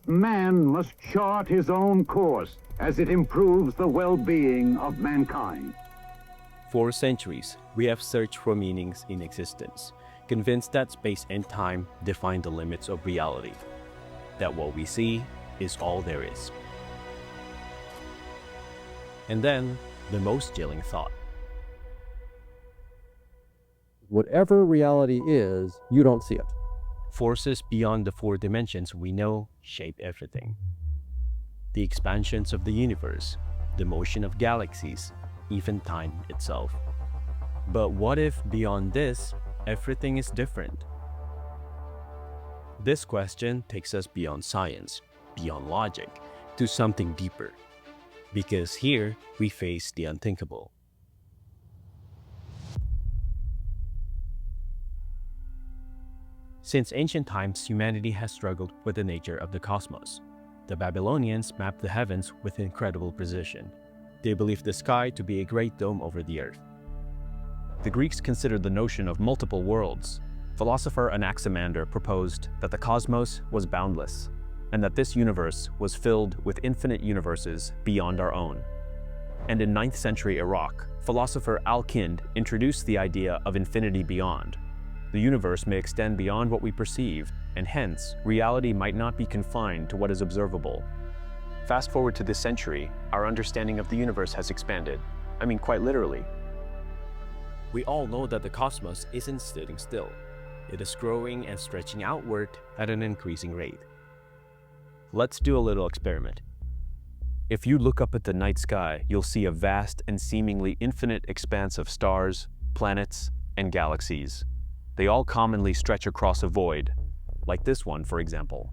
Man must chart his own course as it improves the well-being of mankind. For centuries, we have searched for meanings in existence, convinced that space and time define the limits of reality, that what we see is all there is. And then, the most chilling thought. Whatever reality is, you don't see it. Forces beyond the four dimensions we know shape everything. The expansions of the universe, the motion of galaxies, even time itself. But what if beyond this, everything is different? This question takes us beyond science, beyond logic, to something deeper. Because here, we face the unthinkable. Since ancient times, humanity has struggled with the nature of the cosmos. The Babylonians mapped the heavens with incredible precision. They believed the sky to be a great dome over the earth. The Greeks considered the notion of multiple worlds. Philosopher Anaximander proposed that the cosmos was boundless, and that this universe was filled with infinite universes beyond our own. And in 9th century Iraq, philosopher Al-Kind introduced the idea of infinity beyond. The universe may extend beyond what we perceive, and hence, reality might not be confined to what is observable. Fast forward to this century, our understanding of the universe has expanded. I mean, quite literally. We all know that the cosmos isn't sitting still. It is growing and stretching outward at an increasing rate. Let's do a little experiment. If you look up at the night sky, you'll see a vast and seemingly infinite expanse of stars, planets, and galaxies. They all commonly stretch across a void, like this one, for example.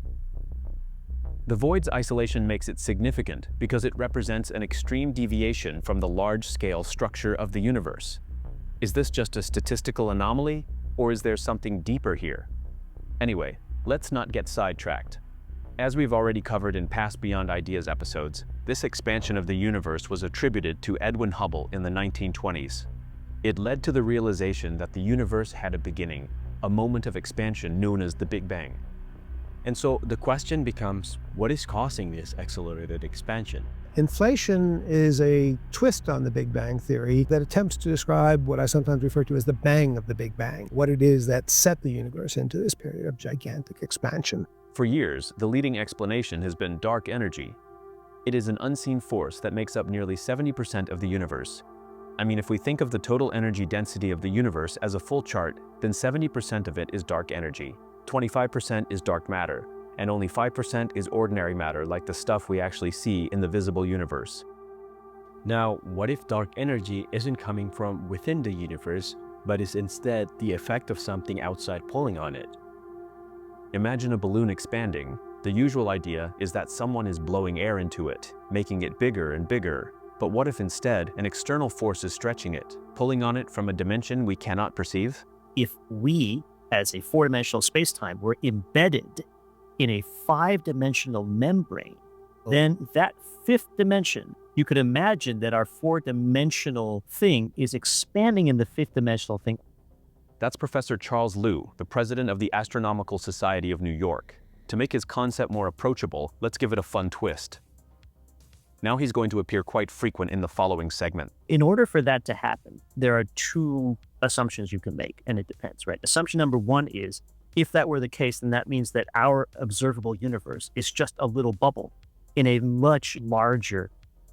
The void's isolation makes it significant because it represents an extreme deviation from the large-scale structure of the universe. Is this just a statistical anomaly, or is there something deeper here? Anyway, let's not get sidetracked. As we've already covered in past Beyond Ideas episodes, this expansion of the universe was attributed to Edwin Hubble in the 1920s. It led to the realization that the universe had a beginning, a moment of expansion known as the Big Bang. And so the question becomes, what is causing this accelerated expansion? Inflation is a twist on the Big Bang theory that attempts to describe what I sometimes refer to as the bang of the Big Bang, what it is that set the universe into this period of gigantic expansion. For years, the leading explanation has been dark energy. It is an unseen force that makes up nearly 70% of the universe. I mean, if we think of the total energy density of the universe as a full chart, then 70% of it is dark energy, 25% is dark matter, and only 5% is ordinary matter, like the stuff we actually see in the visible universe. Now, what if dark energy isn't coming from within the universe, but is instead the effect of something outside pulling on it? Imagine a balloon expanding. The usual idea is that someone is blowing air into it, making it bigger and bigger. But what if instead an external force is stretching it, pulling on it from a dimension we cannot perceive? If we, as a four-dimensional spacetime, were embedded in a five-dimensional membrane, then that fifth dimension, you could imagine that our four-dimensional thing is expanding in the fifth-dimensional thing. That's Professor Charles Liu, the president of the Astronomical Society of New York. To make his concept more approachable, let's give it a fun twist. Now he's going to appear quite frequent in the following segment. In order for that to happen, there are two assumptions you can make, and it depends, right? Assumption number one is, if that were the case, then that means that our observable universe is just a little bubble in a much larger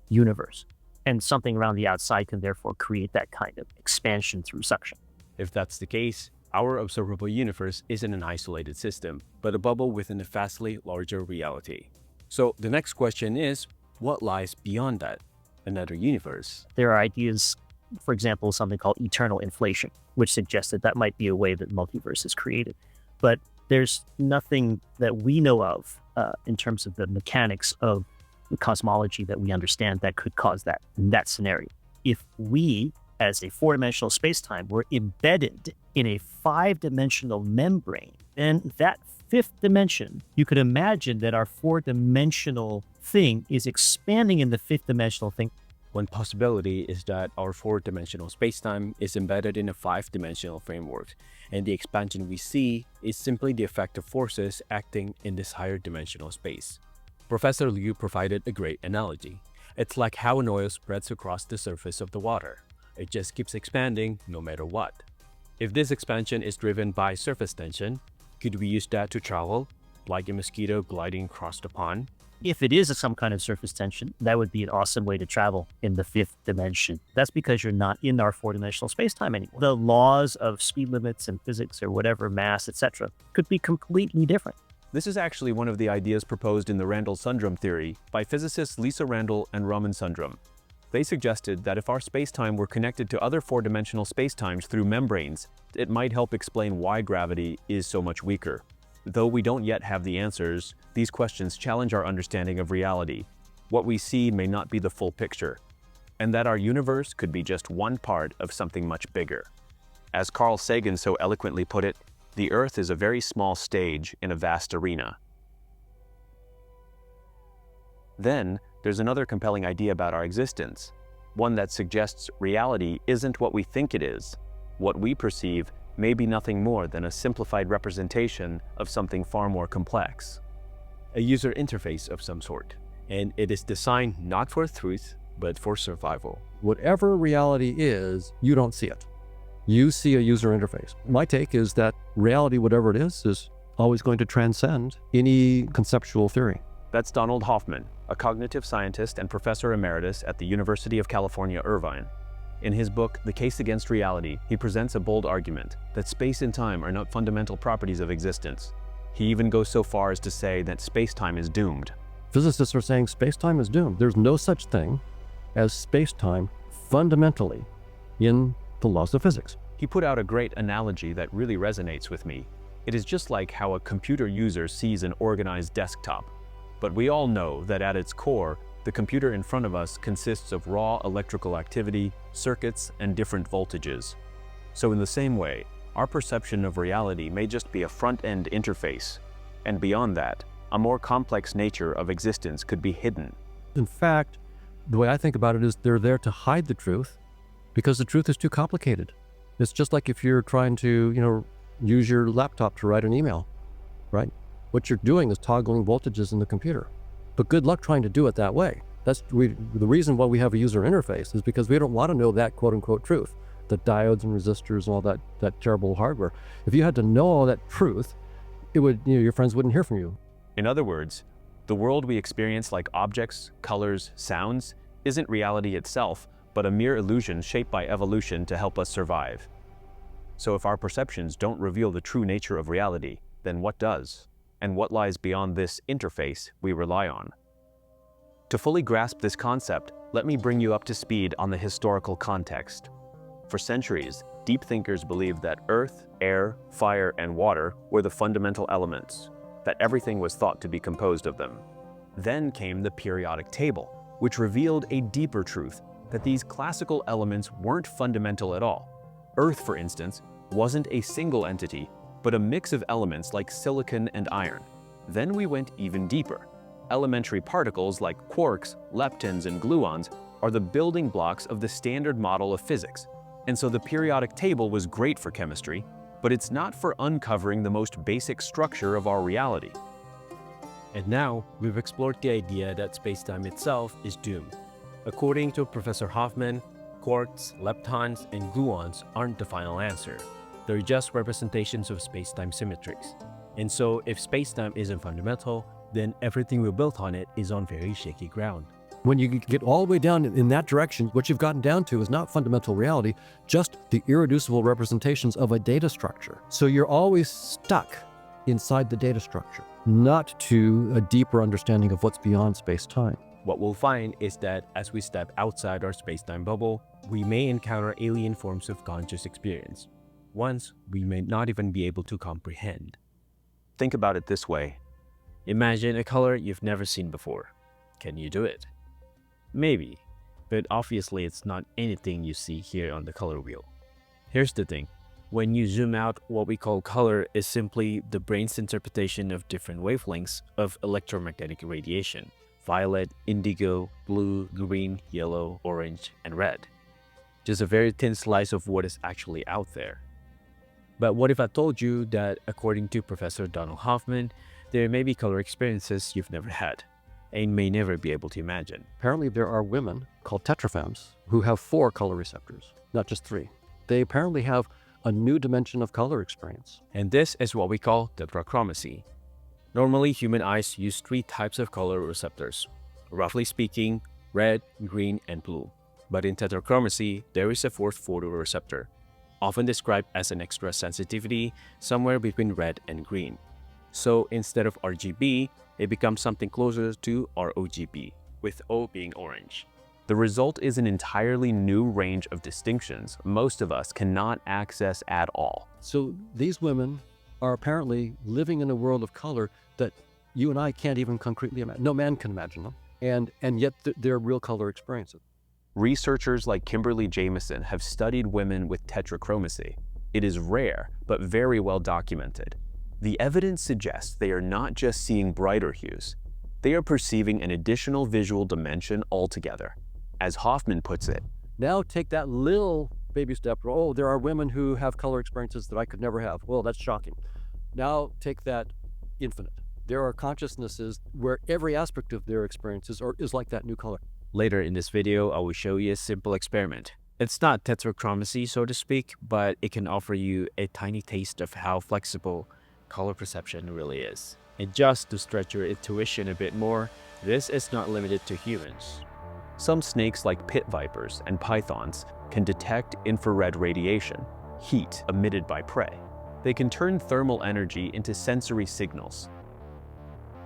universe, and something around the outside can therefore create that kind of expansion through suction. If that's the case, our observable universe isn't an isolated system, but a bubble within a vastly larger reality. So the next question is, what lies beyond that? Another universe? There are ideas, for example, something called eternal inflation, which suggests that that might be a way that multiverse is created. But there's nothing that we know of in terms of the mechanics of the cosmology that we understand that could cause that in that scenario. If we, as a four-dimensional spacetime, were embedded in a five-dimensional membrane, then that fifth dimension, you could imagine that our four-dimensional thing is expanding in the fifth dimensional thing. One possibility is that our four-dimensional spacetime is embedded in a five-dimensional framework, and the expansion we see is simply the effect of forces acting in this higher dimensional space. Professor Liu provided a great analogy. It's like how an oil spreads across the surface of the water. It just keeps expanding no matter what. If this expansion is driven by surface tension, could we use that to travel, like a mosquito gliding across the pond? If it is some kind of surface tension, that would be an awesome way to travel in the fifth dimension. That's because you're not in our four-dimensional space-time anymore. The laws of speed limits and physics or whatever, mass, etc., could be completely different. This is actually one of the ideas proposed in the Randall-Sundrum theory by physicists Lisa Randall and Raman Sundrum. They suggested that if our spacetime were connected to other four-dimensional spacetimes through membranes, it might help explain why gravity is so much weaker. Though we don't yet have the answers, these questions challenge our understanding of reality. What we see may not be the full picture, and that our universe could be just one part of something much bigger. As Carl Sagan so eloquently put it, the Earth is a very small stage in a vast arena. Then, there's another compelling idea about our existence, one that suggests reality isn't what we think it is. What we perceive may be nothing more than a simplified representation of something far more complex. A user interface of some sort, and it is designed not for truth, but for survival. Whatever reality is, you don't see it. You see a user interface. My take is that reality, whatever it is always going to transcend any conceptual theory. That's Donald Hoffman, a cognitive scientist and professor emeritus at the University of California, Irvine. In his book, The Case Against Reality, he presents a bold argument that space and time are not fundamental properties of existence. He even goes so far as to say that space-time is doomed. Physicists are saying space-time is doomed. There's no such thing as space-time fundamentally in the laws of physics. He put out a great analogy that really resonates with me. It is just like how a computer user sees an organized desktop. But we all know that at its core, the computer in front of us consists of raw electrical activity, circuits, and different voltages. So in the same way, our perception of reality may just be a front-end interface, and beyond that, a more complex nature of existence could be hidden. In fact, the way I think about it is they're there to hide the truth because the truth is too complicated. It's just like if you're trying to, use your laptop to write an email, right? What you're doing is toggling voltages in the computer. But good luck trying to do it that way. The reason why we have a user interface is because we don't want to know that quote-unquote truth, the diodes and resistors and all that terrible hardware. If you had to know all that truth, it would, your friends wouldn't hear from you. In other words, the world we experience like objects, colors, sounds, isn't reality itself, but a mere illusion shaped by evolution to help us survive. So if our perceptions don't reveal the true nature of reality, then what does? And what lies beyond this interface we rely on? To fully grasp this concept, let me bring you up to speed on the historical context. For centuries, deep thinkers believed that earth, air, fire, and water were the fundamental elements, that everything was thought to be composed of them. Then came the periodic table, which revealed a deeper truth, that these classical elements weren't fundamental at all. Earth, for instance, wasn't a single entity, but a mix of elements like silicon and iron. Then we went even deeper. Elementary particles like quarks, leptons, and gluons are the building blocks of the standard model of physics. And so the periodic table was great for chemistry, but it's not for uncovering the most basic structure of our reality. And now, we've explored the idea that spacetime itself is doomed. According to Professor Hoffman, quarks, leptons, and gluons aren't the final answer. They're just representations of spacetime symmetries. And so, if spacetime isn't fundamental, then everything we built on it is on very shaky ground. When you get all the way down in that direction, what you've gotten down to is not fundamental reality, just the irreducible representations of a data structure. So you're always stuck inside the data structure, not to a deeper understanding of what's beyond space-time. What we'll find is that as we step outside our spacetime bubble, we may encounter alien forms of conscious experience, ones we may not even be able to comprehend. Think about it this way. Imagine a color you've never seen before. Can you do it? Maybe, but obviously it's not anything you see here on the color wheel. Here's the thing. When you zoom out, what we call color is simply the brain's interpretation of different wavelengths of electromagnetic radiation, violet, indigo, blue, green, yellow, orange, and red. Just a very thin slice of what is actually out there. But what if I told you that according to Professor Donald Hoffman, there may be color experiences you've never had and may never be able to imagine? Apparently there are women called tetrafemmes who have 4 color receptors, not just 3. They apparently have a new dimension of color experience. And this is what we call tetrachromacy. Normally, human eyes use 3 types of color receptors. Roughly speaking, red, green, and blue. But in tetrachromacy, there is a 4th photoreceptor, often described as an extra sensitivity somewhere between red and green. So instead of RGB, it becomes something closer to ROGB, with O being orange. The result is an entirely new range of distinctions most of us cannot access at all. So these women are apparently living in a world of color that you and I can't even concretely imagine. No man can imagine them. And yet they're real color experiences. Researchers like Kimberly Jamison have studied women with tetrachromacy. It is rare, but very well documented. The evidence suggests they are not just seeing brighter hues. They are perceiving an additional visual dimension altogether. As Hoffman puts it, now take that little baby step. Oh, there are women who have color experiences that I could never have. Well, that's shocking. Now take that infinite. There are consciousnesses where every aspect of their experiences is like that new color. Later in this video, I will show you a simple experiment. It's not tetrachromacy, so to speak, but it can offer you a tiny taste of how flexible color perception really is. And just to stretch your intuition a bit more, this is not limited to humans. Some snakes like pit vipers and pythons can detect infrared radiation, heat emitted by prey. They can turn thermal energy into sensory signals.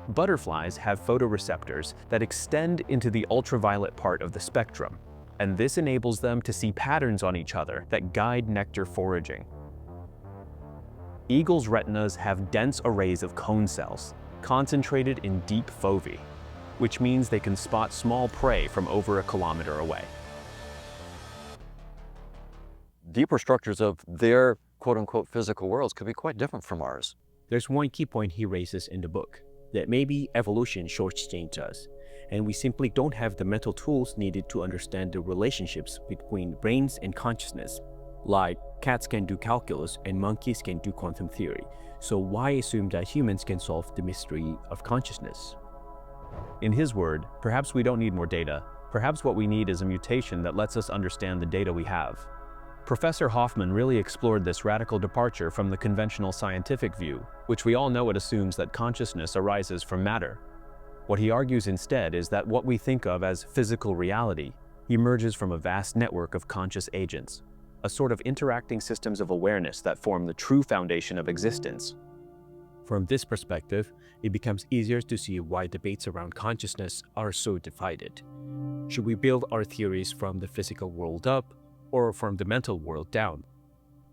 Butterflies have photoreceptors that extend into the ultraviolet part of the spectrum, and this enables them to see patterns on each other that guide nectar foraging. Eagles' retinas have dense arrays of cone cells, concentrated in deep foveae, which means they can spot small prey from over a kilometer away. Deeper structures of their quote-unquote physical worlds could be quite different from ours. There's one key point he raises in the book, that maybe evolution shortchanged us, and we simply don't have the mental tools needed to understand the relationships between brains and consciousness. Like, cats can do calculus and monkeys can do quantum theory, so why assume that humans can solve the mystery of consciousness? In his word, perhaps we don't need more data. Perhaps what we need is a mutation that lets us understand the data we have. Professor Hoffman really explored this radical departure from the conventional scientific view, which we all know it assumes that consciousness arises from matter. What he argues instead is that what we think of as physical reality emerges from a vast network of conscious agents, a sort of interacting systems of awareness that form the true foundation of existence. From this perspective, it becomes easier to see why debates around consciousness are so divided. Should we build our theories from the physical world up, or from the mental world down?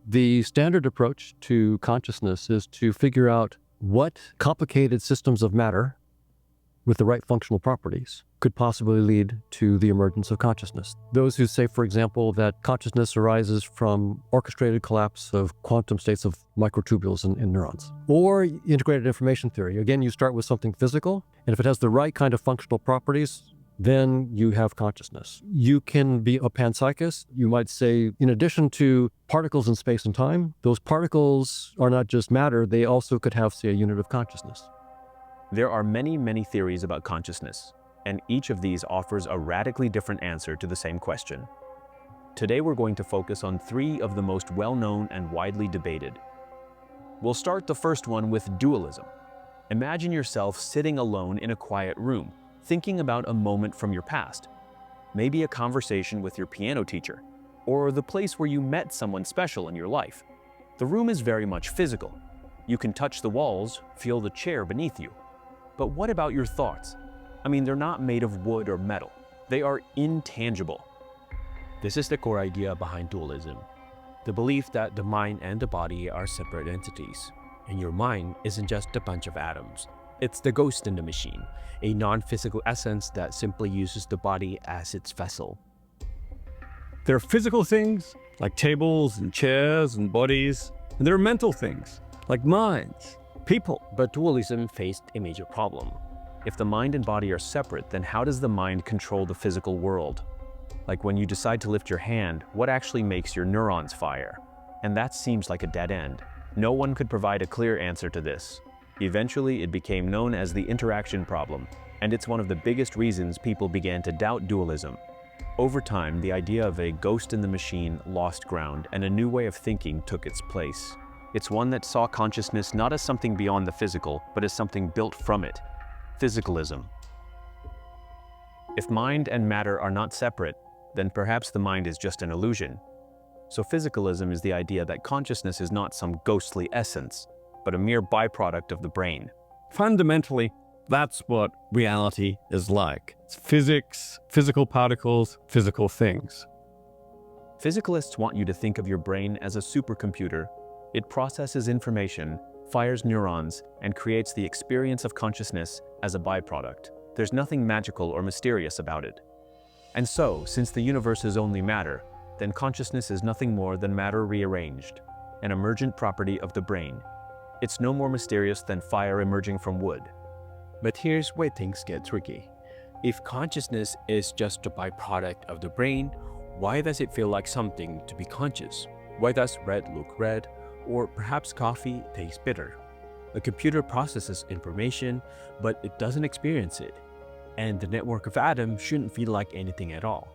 The standard approach to consciousness is to figure out what complicated systems of matter with the right functional properties could possibly lead to the emergence of consciousness. Those who say, for example, that consciousness arises from orchestrated collapse of quantum states of microtubules in neurons. Or integrated information theory. Again, you start with something physical, and if it has the right kind of functional properties, then you have consciousness. You can be a panpsychist. You might say, in addition to particles in space and time, those particles are not just matter, they also could have, say, a unit of consciousness. There are many theories about consciousness, and each of these offers a radically different answer to the same question. Today we're going to focus on 3 of the most well-known and widely debated. We'll start the first one with dualism. Imagine yourself sitting alone in a quiet room, thinking about a moment from your past. Maybe a conversation with your piano teacher, or the place where you met someone special in your life. The room is very much physical. You can touch the walls, feel the chair beneath you. But what about your thoughts? I mean, they're not made of wood or metal. They are intangible. This is the core idea behind dualism. The belief that the mind and the body are separate entities. And your mind isn't just a bunch of atoms. It's the ghost in the machine, a non-physical essence that simply uses the body as its vessel. There are physical things, like tables and chairs and bodies, and there are mental things, like minds, people. But dualism faced a major problem. If the mind and body are separate, then how does the mind control the physical world? Like when you decide to lift your hand, what actually makes your neurons fire? And that seems like a dead end. No one could provide a clear answer to this. Eventually, it became known as the interaction problem, and it's one of the biggest reasons people began to doubt dualism. Over time, the idea of a ghost in the machine lost ground, and a new way of thinking took its place. It's one that saw consciousness not as something beyond the physical, but as something built from it. Physicalism. If mind and matter are not separate, then perhaps the mind is just an illusion. So physicalism is the idea that consciousness is not some ghostly essence, but a mere byproduct of the brain. Fundamentally, that's what reality is like. It's physics, physical particles, physical things. Physicalists want you to think of your brain as a supercomputer. It processes information, fires neurons, and creates the experience of consciousness as a byproduct. There's nothing magical or mysterious about it. And so, since the universe is only matter, then consciousness is nothing more than matter rearranged, an emergent property of the brain. It's no more mysterious than fire emerging from wood. But here's where things get tricky. If consciousness is just a byproduct of the brain, why does it feel like something to be conscious? Why does red look red, or perhaps coffee taste bitter? A computer processes information, but it doesn't experience it. And the network of atoms shouldn't feel like anything at all.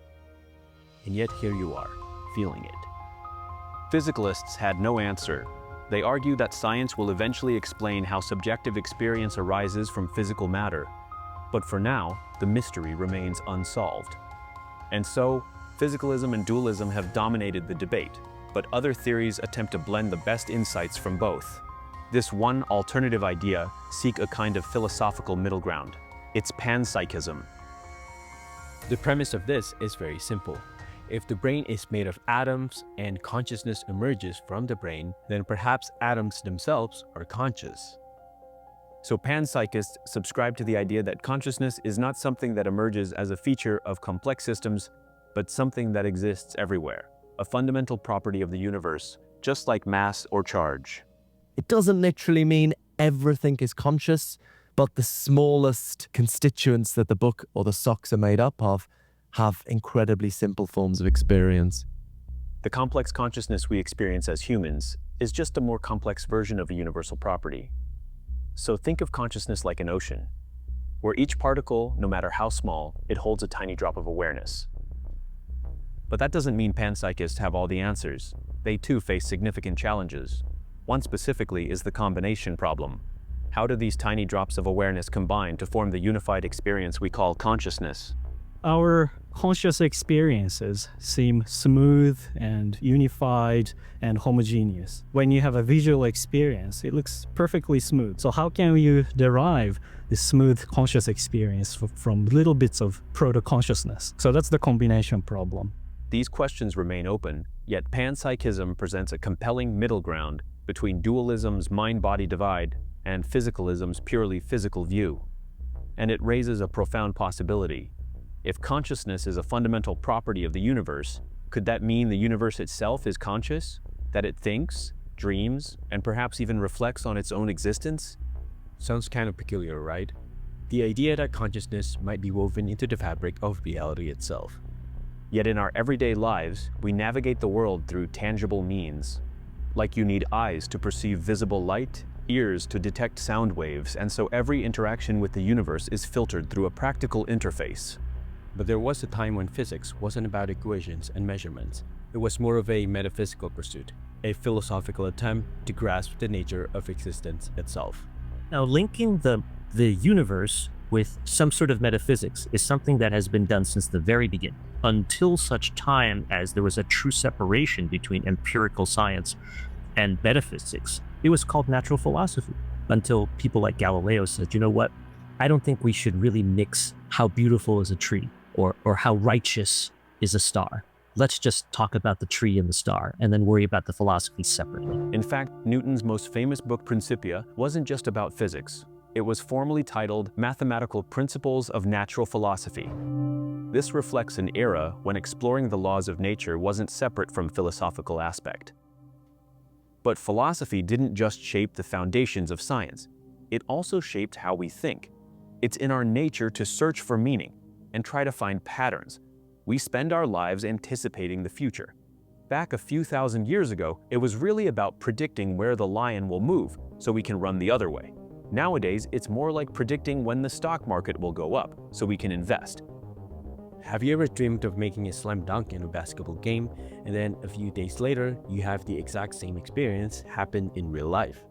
And yet here you are, feeling it. Physicalists had no answer. They argue that science will eventually explain how subjective experience arises from physical matter. But for now, the mystery remains unsolved. And so, physicalism and dualism have dominated the debate, but other theories attempt to blend the best insights from both. This one alternative idea seeks a kind of philosophical middle ground. It's panpsychism. The premise of this is very simple. If the brain is made of atoms and consciousness emerges from the brain, then perhaps atoms themselves are conscious. So panpsychists subscribe to the idea that consciousness is not something that emerges as a feature of complex systems, but something that exists everywhere, a fundamental property of the universe, just like mass or charge. It doesn't literally mean everything is conscious, but the smallest constituents that the book or the socks are made up of have incredibly simple forms of experience. The complex consciousness we experience as humans is just a more complex version of a universal property. So think of consciousness like an ocean, where each particle, no matter how small, it holds a tiny drop of awareness. But that doesn't mean panpsychists have all the answers. They too face significant challenges. One specifically is the combination problem. How do these tiny drops of awareness combine to form the unified experience we call consciousness? Our conscious experiences seem smooth and unified and homogeneous. When you have a visual experience, it looks perfectly smooth. So how can you derive this smooth conscious experience from little bits of proto-consciousness? So that's the combination problem. These questions remain open, yet panpsychism presents a compelling middle ground between dualism's mind-body divide and physicalism's purely physical view. And it raises a profound possibility. If consciousness is a fundamental property of the universe, could that mean the universe itself is conscious? That it thinks, dreams, and perhaps even reflects on its own existence? Sounds kind of peculiar, right? The idea that consciousness might be woven into the fabric of reality itself. Yet in our everyday lives, we navigate the world through tangible means. Like you need eyes to perceive visible light, ears to detect sound waves, and so every interaction with the universe is filtered through a practical interface. But there was a time when physics wasn't about equations and measurements. It was more of a metaphysical pursuit, a philosophical attempt to grasp the nature of existence itself. Now, linking the universe with some sort of metaphysics is something that has been done since the very beginning, until such time as there was a true separation between empirical science and metaphysics. It was called natural philosophy, until people like Galileo said, you know what, I don't think we should really mix how beautiful is a tree or how righteous is a star. Let's just talk about the tree and the star and then worry about the philosophy separately. In fact, Newton's most famous book, Principia, wasn't just about physics. It was formally titled Mathematical Principles of Natural Philosophy. This reflects an era when exploring the laws of nature wasn't separate from philosophical aspect. But philosophy didn't just shape the foundations of science. It also shaped how we think. It's in our nature to search for meaning and try to find patterns. We spend our lives anticipating the future. Back a few thousand years ago, it was really about predicting where the lion will move so we can run the other way. Nowadays, it's more like predicting when the stock market will go up so we can invest. Have you ever dreamed of making a slam dunk in a basketball game, and then a few days later, you have the exact same experience happen in real life?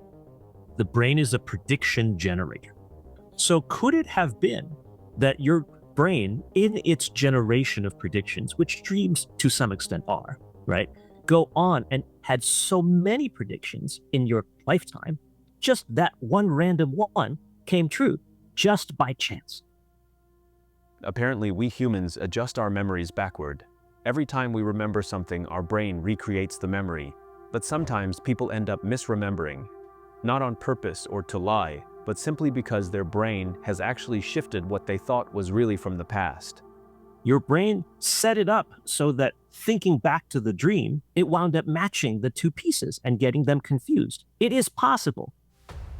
The brain is a prediction generator. So could it have been that your brain, in its generation of predictions, which dreams to some extent are, right, go on and had so many predictions in your lifetime, just that one random one came true just by chance? Apparently, we humans adjust our memories backward. Every time we remember something, our brain recreates the memory. But sometimes people end up misremembering, not on purpose or to lie, but simply because their brain has actually shifted what they thought was really from the past. Your brain set it up so that thinking back to the dream, it wound up matching the two pieces and getting them confused. It is possible.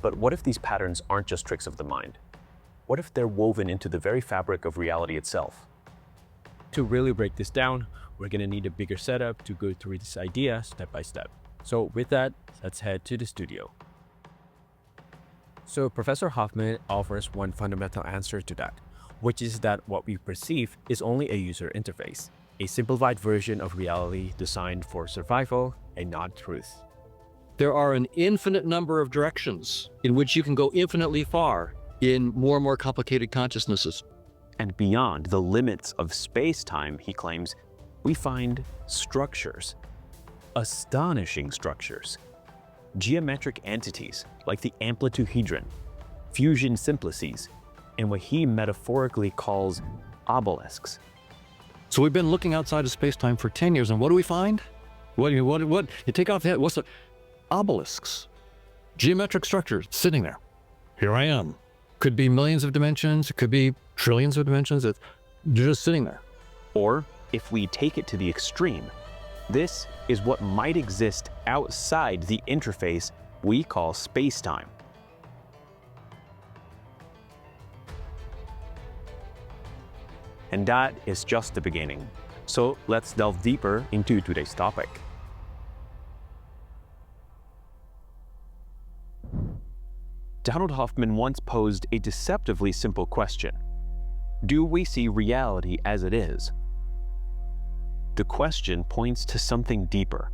But what if these patterns aren't just tricks of the mind? What if they're woven into the very fabric of reality itself? To really break this down, we're going to need a bigger setup to go through this idea step by step. So with that, let's head to the studio. So Professor Hoffman offers one fundamental answer to that, which is that what we perceive is only a user interface, a simplified version of reality designed for survival and not truth. There are an infinite number of directions in which you can go infinitely far in more and more complicated consciousnesses. And beyond the limits of space-time, he claims, we find structures, astonishing structures, geometric entities like the amplituhedron, fusion simplices, and what he metaphorically calls obelisks. So we've been looking outside of space-time for 10 years, and what do we find? What you take off the head, what's the obelisks? Geometric structures sitting there. Here I am. Could be millions of dimensions, it could be trillions of dimensions, they're just sitting there. Or, if we take it to the extreme, this is what might exist outside the interface we call space-time. And that is just the beginning. So let's delve deeper into today's topic. Donald Hoffman once posed a deceptively simple question. Do we see reality as it is? The question points to something deeper,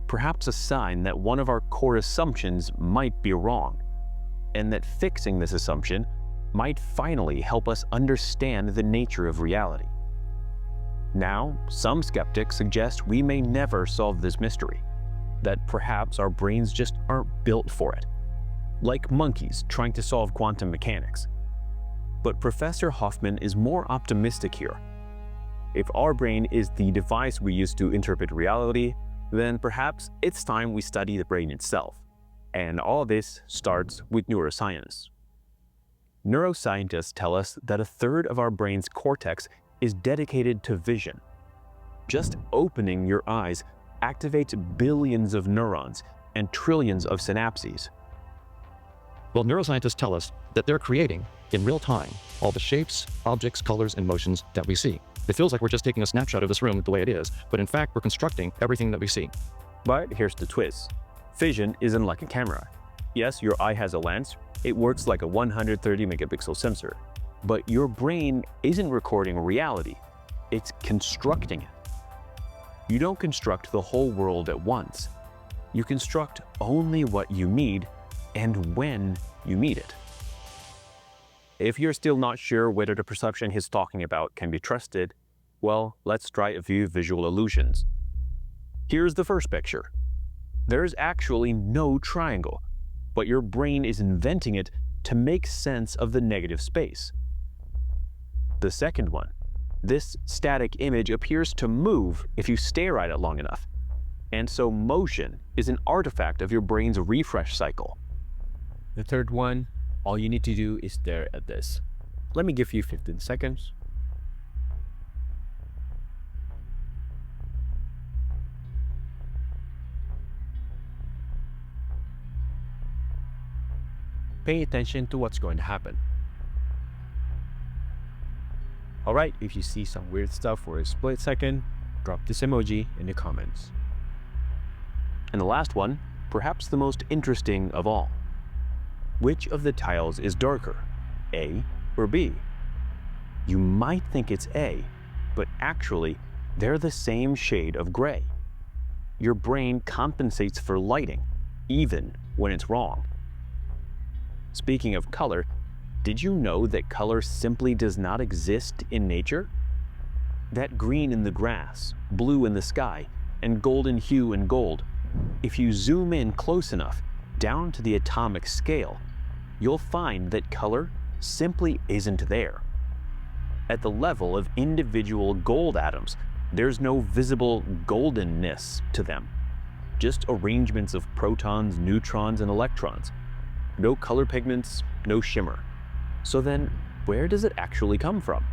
perhaps a sign that one of our core assumptions might be wrong, and that fixing this assumption might finally help us understand the nature of reality. Now, some skeptics suggest we may never solve this mystery, that perhaps our brains just aren't built for it, like monkeys trying to solve quantum mechanics. But Professor Hoffman is more optimistic here. If our brain is the device we use to interpret reality, then perhaps it's time we study the brain itself. And all this starts with neuroscience. Neuroscientists tell us that a third of our brain's cortex is dedicated to vision. Just opening your eyes activates billions of neurons and trillions of synapses. Well, neuroscientists tell us that they're creating, in real time, all the shapes, objects, colors, and motions that we see. It feels like we're just taking a snapshot of this room the way it is, but in fact, we're constructing everything that we see. But here's the twist. Vision isn't like a camera. Yes, your eye has a lens. It works like a 130 megapixel sensor. But your brain isn't recording reality. It's constructing it. You don't construct the whole world at once. You construct only what you need and when you need it. If you're still not sure whether the perception he's talking about can be trusted, well, let's try a few visual illusions. Here's the first picture. There's actually no triangle, but your brain is inventing it to make sense of the negative space. The second one. This static image appears to move if you stare at it long enough. And so motion is an artifact of your brain's refresh cycle. The third one, all you need to do is stare at this. Let me give you 15 seconds. Pay attention to what's going to happen. Alright, if you see some weird stuff for a split second, drop this emoji in the comments. And the last one, perhaps the most interesting of all. Which of the tiles is darker, A or B? You might think it's A, but actually, they're the same shade of gray. Your brain compensates for lighting, even when it's wrong. Speaking of color, did you know that color simply does not exist in nature? That green in the grass, blue in the sky, and golden hue in gold, if you zoom in close enough, down to the atomic scale, you'll find that color simply isn't there. At the level of individual gold atoms, there's no visible goldenness to them. Just arrangements of protons, neutrons, and electrons. No color pigments, no shimmer. So then, where does it actually come from?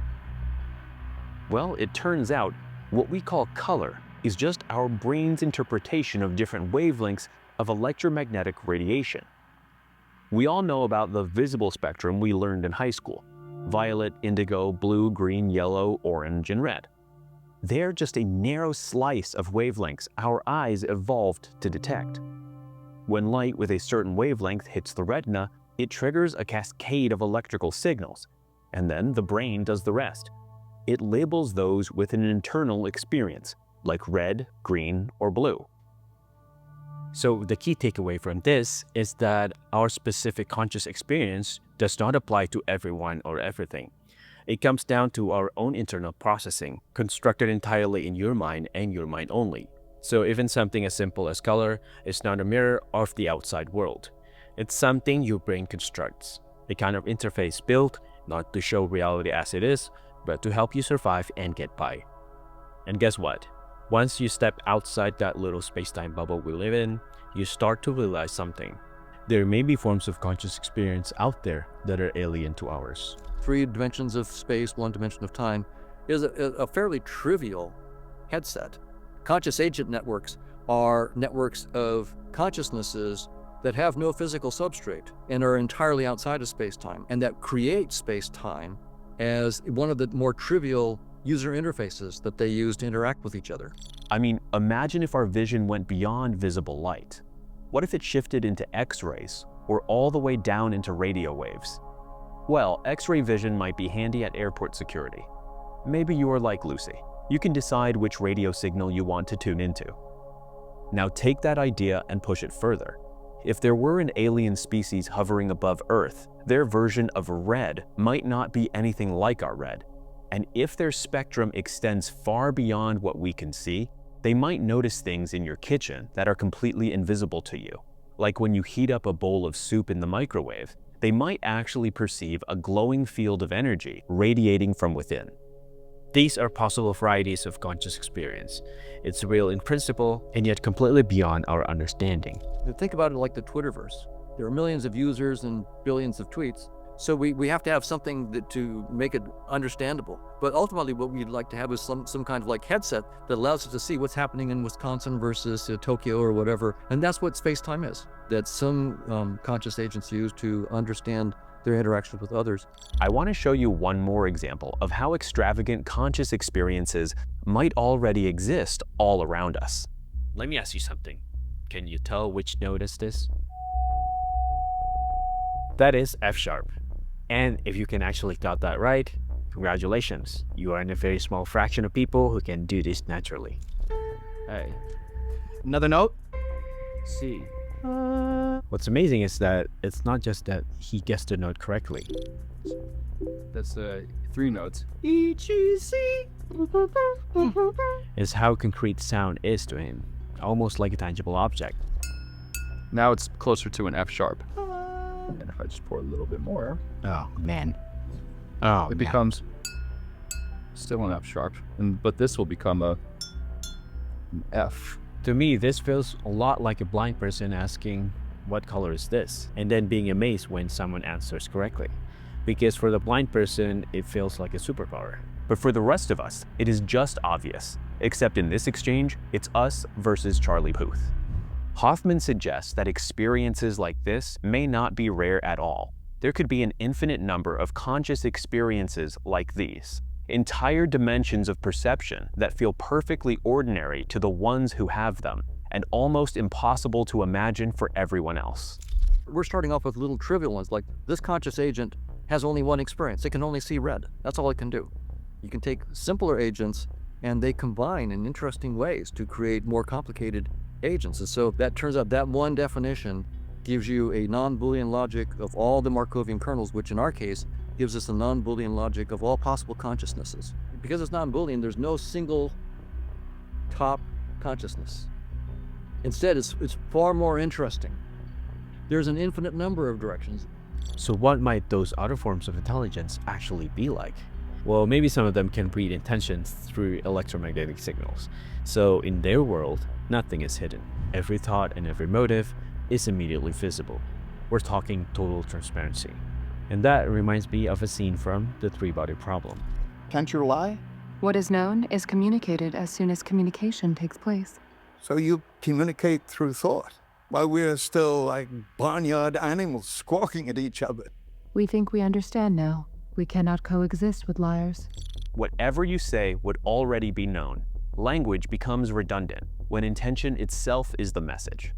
Well, it turns out what we call color is just our brain's interpretation of different wavelengths of electromagnetic radiation. We all know about the visible spectrum we learned in high school: violet, indigo, blue, green, yellow, orange, and red. They're just a narrow slice of wavelengths our eyes evolved to detect. When light with a certain wavelength hits the retina, it triggers a cascade of electrical signals, and then the brain does the rest. It labels those with an internal experience, like red, green, or blue. So the key takeaway from this is that our specific conscious experience does not apply to everyone or everything. It comes down to our own internal processing, constructed entirely in your mind and your mind only. So even something as simple as color is not a mirror of the outside world. It's something your brain constructs, a kind of interface built not to show reality as it is, but to help you survive and get by. And guess what? Once you step outside that little space-time bubble we live in, you start to realize something. There may be forms of conscious experience out there that are alien to ours. 3 dimensions of space, 1 dimension of time is a fairly trivial headset. Conscious agent networks are networks of consciousnesses that have no physical substrate and are entirely outside of space-time, and that create space-time as one of the more trivial user interfaces that they use to interact with each other. I mean, imagine if our vision went beyond visible light. What if it shifted into X-rays, or all the way down into radio waves? Well, X-ray vision might be handy at airport security. Maybe you are like Lucy. You can decide which radio signal you want to tune into. Now take that idea and push it further. If there were an alien species hovering above Earth, their version of red might not be anything like our red. And if their spectrum extends far beyond what we can see, they might notice things in your kitchen that are completely invisible to you. Like when you heat up a bowl of soup in the microwave, they might actually perceive a glowing field of energy radiating from within. These are possible varieties of conscious experience. It's real in principle, and yet completely beyond our understanding. Think about it like the Twitterverse. There are millions of users and billions of tweets. So we have to have something to make it understandable. But ultimately what we'd like to have is some kind of like headset that allows us to see what's happening in Wisconsin versus Tokyo or whatever. And that's what space-time is. That some conscious agents use to understand their interactions with others. I want to show you one more example of how extravagant conscious experiences might already exist all around us. Let me ask you something. Can you tell which note is this? That is F sharp. And if you can actually got that right, congratulations. You are in a very small fraction of people who can do this naturally. Hey. Another note? C. What's amazing is that it's not just that he guessed the note correctly. That's 3 notes. E, G, C. Is how concrete sound is to him, almost like a tangible object. Now it's closer to an F sharp. And if I just pour a little bit more, Oh, man. it becomes still an F sharp. But this will become an F. To me, this feels a lot like a blind person asking, what color is this? And then being amazed when someone answers correctly. Because for the blind person, it feels like a superpower. But for the rest of us, it is just obvious. Except in this exchange, it's us versus Charlie Puth. Hoffman suggests that experiences like this may not be rare at all. There could be an infinite number of conscious experiences like these. entire dimensions of perception that feel perfectly ordinary to the ones who have them, and almost impossible to imagine for everyone else. We're starting off with little trivial ones, like this conscious agent has only one experience. It can only see red. That's all it can do. You can take simpler agents and they combine in interesting ways to create more complicated agents. And so that turns out that one definition gives you a non-Boolean logic of all the Markovian kernels, which in our case gives us a non-Boolean logic of all possible consciousnesses. Because it's non-Boolean, there's no single top consciousness. Instead, it's far more interesting. There's an infinite number of directions. So what might those other forms of intelligence actually be like? Well, maybe some of them can read intentions through electromagnetic signals. So in their world, nothing is hidden. Every thought and every motive is immediately visible. We're talking total transparency. And that reminds me of a scene from The Three-Body Problem. Can't you lie? What is known is communicated as soon as communication takes place. So you communicate through thought, while we're still like barnyard animals squawking at each other. We think we understand now. We cannot coexist with liars. Whatever you say would already be known. Language becomes redundant when intention itself is the message.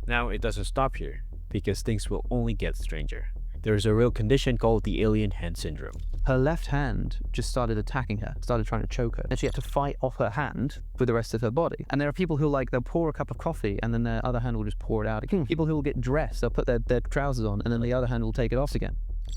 Now, it doesn't stop here, because things will only get stranger. There's a real condition called the alien hand syndrome. Her left hand just started attacking her, started trying to choke her. And she had to fight off her hand with the rest of her body. And there are people who they'll pour a cup of coffee and then their other hand will just pour it out again. People who will get dressed, they'll put their trousers on and then the other hand will take it off again.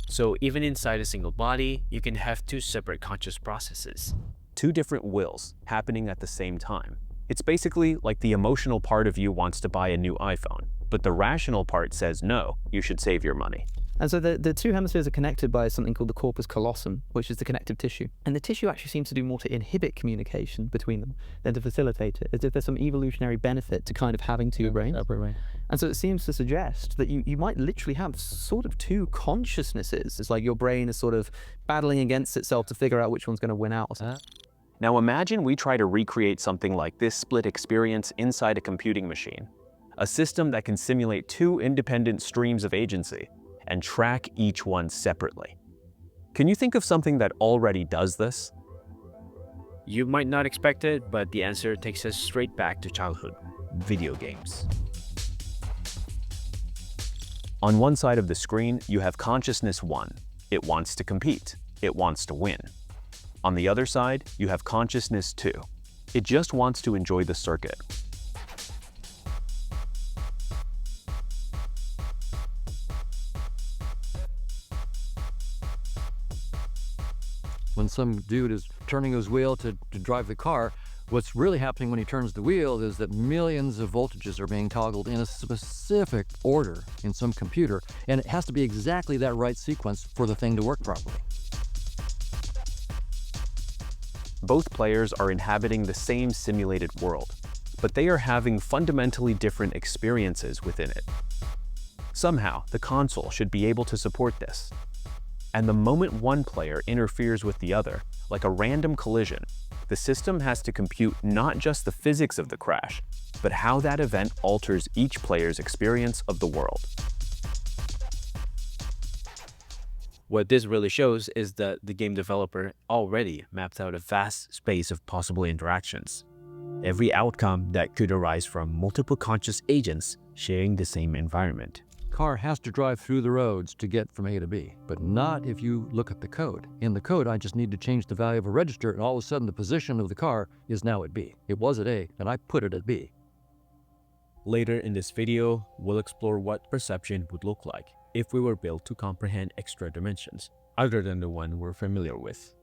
So even inside a single body, you can have two separate conscious processes. Two different wills happening at the same time. It's basically like the emotional part of you wants to buy a new iPhone, but the rational part says no, you should save your money. And so the two hemispheres are connected by something called the corpus callosum, which is the connective tissue. And the tissue actually seems to do more to inhibit communication between them than to facilitate it, as if there's some evolutionary benefit to kind of having two brains. And so it seems to suggest that you might literally have sort of two consciousnesses. It's like your brain is sort of battling against itself to figure out which one's going to win out or something. Now imagine we try to recreate something like this split experience inside a computing machine. A system that can simulate two independent streams of agency and track each one separately. Can you think of something that already does this? You might not expect it, but the answer takes us straight back to childhood: video games. On one side of the screen, you have consciousness 1. It wants to compete. It wants to win. On the other side, you have consciousness 2. It just wants to enjoy the circuit. When some dude is turning his wheel to drive the car, what's really happening when he turns the wheel is that millions of voltages are being toggled in a specific order in some computer, and it has to be exactly that right sequence for the thing to work properly. Both players are inhabiting the same simulated world, but they are having fundamentally different experiences within it. Somehow, the console should be able to support this. And the moment one player interferes with the other, like a random collision, the system has to compute not just the physics of the crash, but how that event alters each player's experience of the world. What this really shows is that the game developer already mapped out a vast space of possible interactions. Every outcome that could arise from multiple conscious agents sharing the same environment. Car has to drive through the roads to get from A to B, but not if you look at the code. In the code, I just need to change the value of a register, and all of a sudden the position of the car is now at B. It was at A, and I put it at B. Later in this video, we'll explore what perception would look like if we were built to comprehend extra dimensions, other than the one we're familiar with.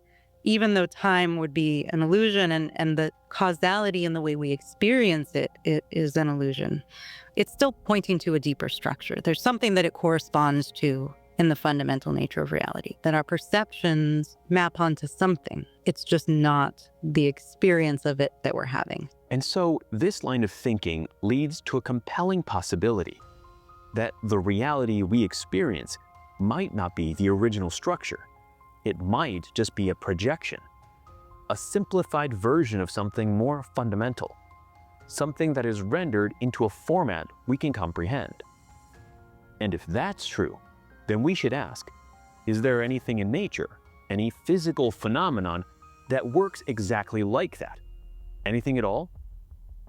Even though time would be an illusion and the causality in the way we experience it is an illusion, it's still pointing to a deeper structure. There's something that it corresponds to in the fundamental nature of reality, that our perceptions map onto something. It's just not the experience of it that we're having. And so this line of thinking leads to a compelling possibility that the reality we experience might not be the original structure. It might just be a projection, a simplified version of something more fundamental, something that is rendered into a format we can comprehend. And if that's true, then we should ask, is there anything in nature, any physical phenomenon that works exactly like that. Anything at all?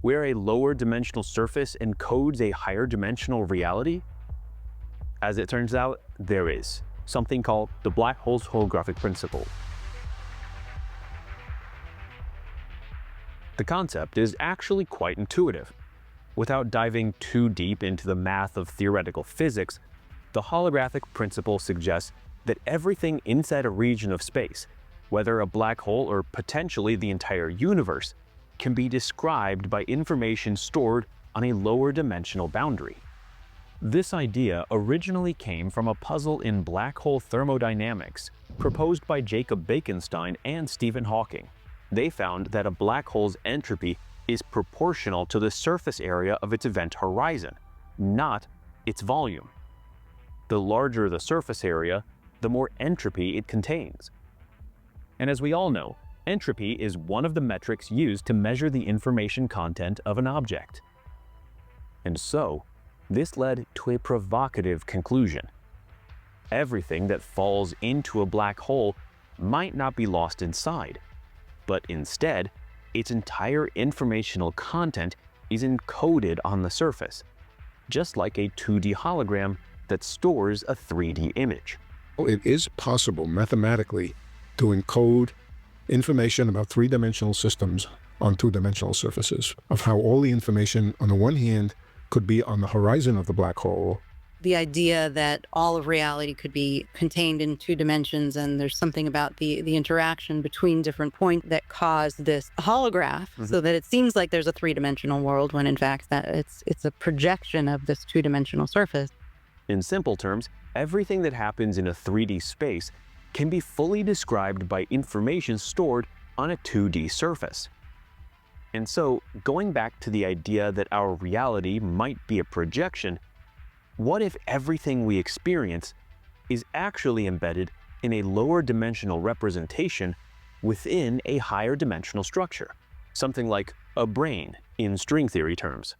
Where a lower dimensional surface encodes a higher dimensional reality? As it turns out, there is something called the black hole's holographic principle. The concept is actually quite intuitive. Without diving too deep into the math of theoretical physics, the holographic principle suggests that everything inside a region of space, whether a black hole or potentially the entire universe, can be described by information stored on a lower dimensional boundary. This idea originally came from a puzzle in black hole thermodynamics proposed by Jacob Bekenstein and Stephen Hawking. They found that a black hole's entropy is proportional to the surface area of its event horizon, not its volume. The larger the surface area, the more entropy it contains. And as we all know, entropy is one of the metrics used to measure the information content of an object. And so, this led to a provocative conclusion. Everything that falls into a black hole might not be lost inside, but instead, its entire informational content is encoded on the surface, just like a 2D hologram that stores a 3D image. It is possible mathematically to encode information about three-dimensional systems on two-dimensional surfaces, of how all the information on the one hand could be on the horizon of the black hole. The idea that all of reality could be contained in 2 dimensions, and there's something about the interaction between different points that cause this holograph, so that it seems like there's a 3-dimensional world when in fact that it's a projection of this 2-dimensional surface. In simple terms, everything that happens in a 3D space can be fully described by information stored on a 2D surface. And so, going back to the idea that our reality might be a projection, what if everything we experience is actually embedded in a lower dimensional representation within a higher dimensional structure? Something like a brain in string theory terms.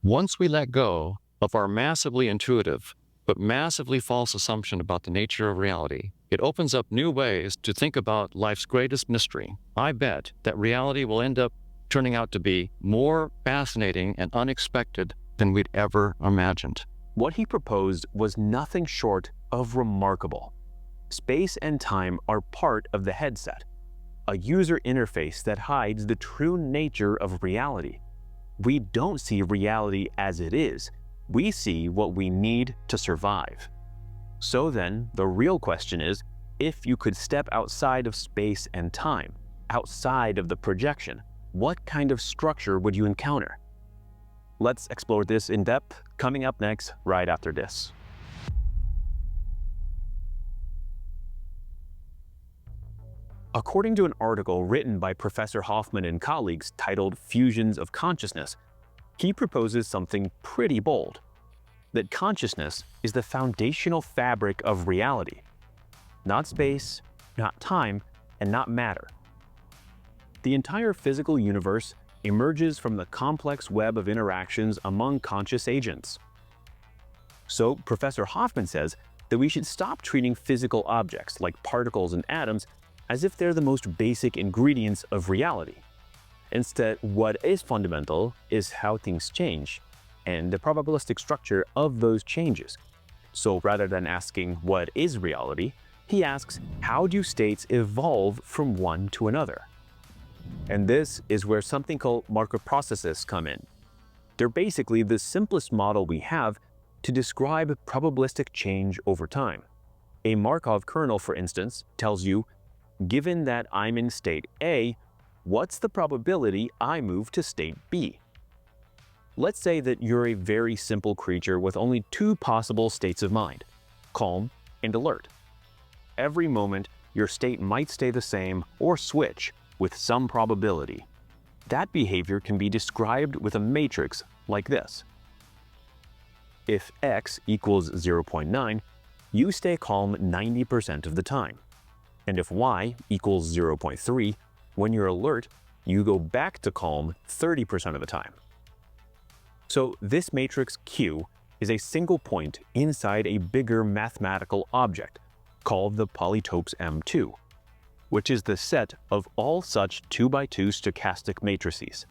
Once we let go of our massively intuitive but massively false assumption about the nature of reality, it opens up new ways to think about life's greatest mystery. I bet that reality will end up turning out to be more fascinating and unexpected than we'd ever imagined. What he proposed was nothing short of remarkable. Space and time are part of the headset, a user interface that hides the true nature of reality. We don't see reality as it is, we see what we need to survive. So then, the real question is, if you could step outside of space and time, outside of the projection, what kind of structure would you encounter? Let's explore this in depth, coming up next, right after this. According to an article written by Professor Hoffman and colleagues titled Fusions of Consciousness, he proposes something pretty bold, that consciousness is the foundational fabric of reality. Not space, not time, and not matter. The entire physical universe emerges from the complex web of interactions among conscious agents. So, Professor Hoffman says that we should stop treating physical objects like particles and atoms as if they're the most basic ingredients of reality. Instead, what is fundamental is how things change and the probabilistic structure of those changes. So rather than asking what is reality, he asks how do states evolve from one to another? And this is where something called Markov processes come in. They're basically the simplest model we have to describe probabilistic change over time. A Markov kernel, for instance, tells you, given that I'm in state A, what's the probability I move to state B? Let's say that you're a very simple creature with only 2 possible states of mind, calm and alert. Every moment, your state might stay the same or switch with some probability. That behavior can be described with a matrix like this. If x equals 0.9, you stay calm 90% of the time. And if y equals 0.3, when you're alert, you go back to calm 30% of the time. So this matrix Q is a single point inside a bigger mathematical object called the polytopes M2. which is the set of all such 2x2 stochastic matrices.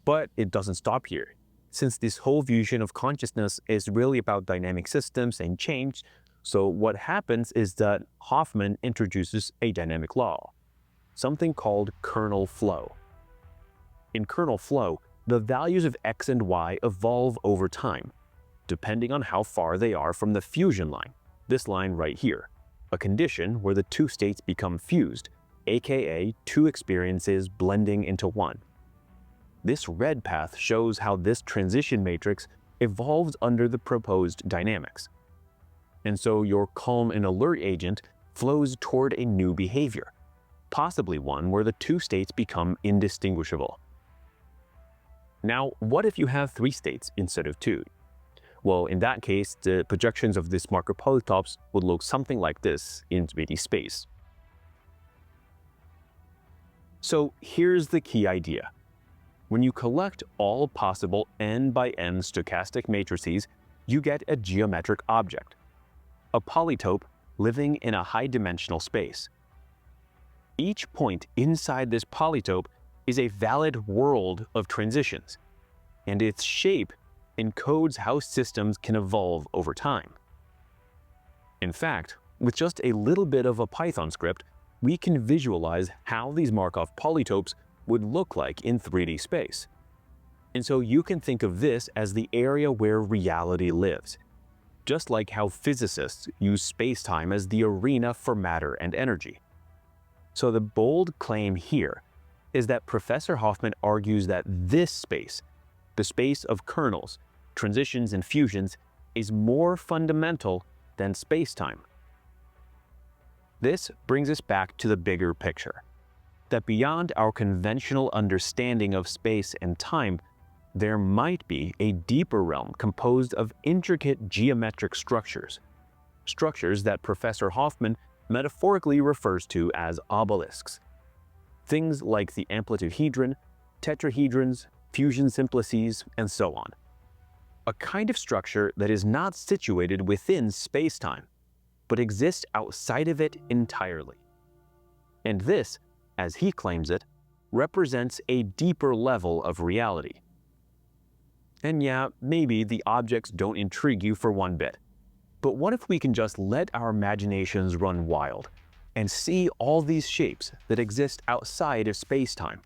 But it doesn't stop here. Since this whole vision of consciousness is really about dynamic systems and change, so what happens is that Hoffman introduces a dynamic law, something called kernel flow. In kernel flow, the values of x and y evolve over time, depending on how far they are from the fusion line, this line right here, a condition where the two states become fused, aka two experiences blending into one. This red path shows how this transition matrix evolves under the proposed dynamics. And so your calm and alert agent flows toward a new behavior, possibly one where the two states become indistinguishable. Now, what if you have 3 states instead of 2? Well, in that case, the projections of this marker polytopes would look something like this in 3D space. So here's the key idea. When you collect all possible n by n stochastic matrices, you get a geometric object, a polytope living in a high-dimensional space. Each point inside this polytope is a valid world of transitions, and its shape encodes how systems can evolve over time. In fact, with just a little bit of a Python script, we can visualize how these Markov polytopes would look like in 3D space. And so you can think of this as the area where reality lives, just like how physicists use spacetime as the arena for matter and energy. So the bold claim here is that Professor Hoffman argues that this space, the space of kernels, transitions, and fusions, is more fundamental than spacetime. This brings us back to the bigger picture, that beyond our conventional understanding of space and time, there might be a deeper realm composed of intricate geometric structures, structures that Professor Hoffman metaphorically refers to as obelisks. Things like the amplituhedron, tetrahedrons, fusion simplices, and so on. A kind of structure that is not situated within spacetime, but exists outside of it entirely. And this, as he claims it, represents a deeper level of reality. And yeah, maybe the objects don't intrigue you for one bit, but what if we can just let our imaginations run wild and see all these shapes that exist outside of spacetime,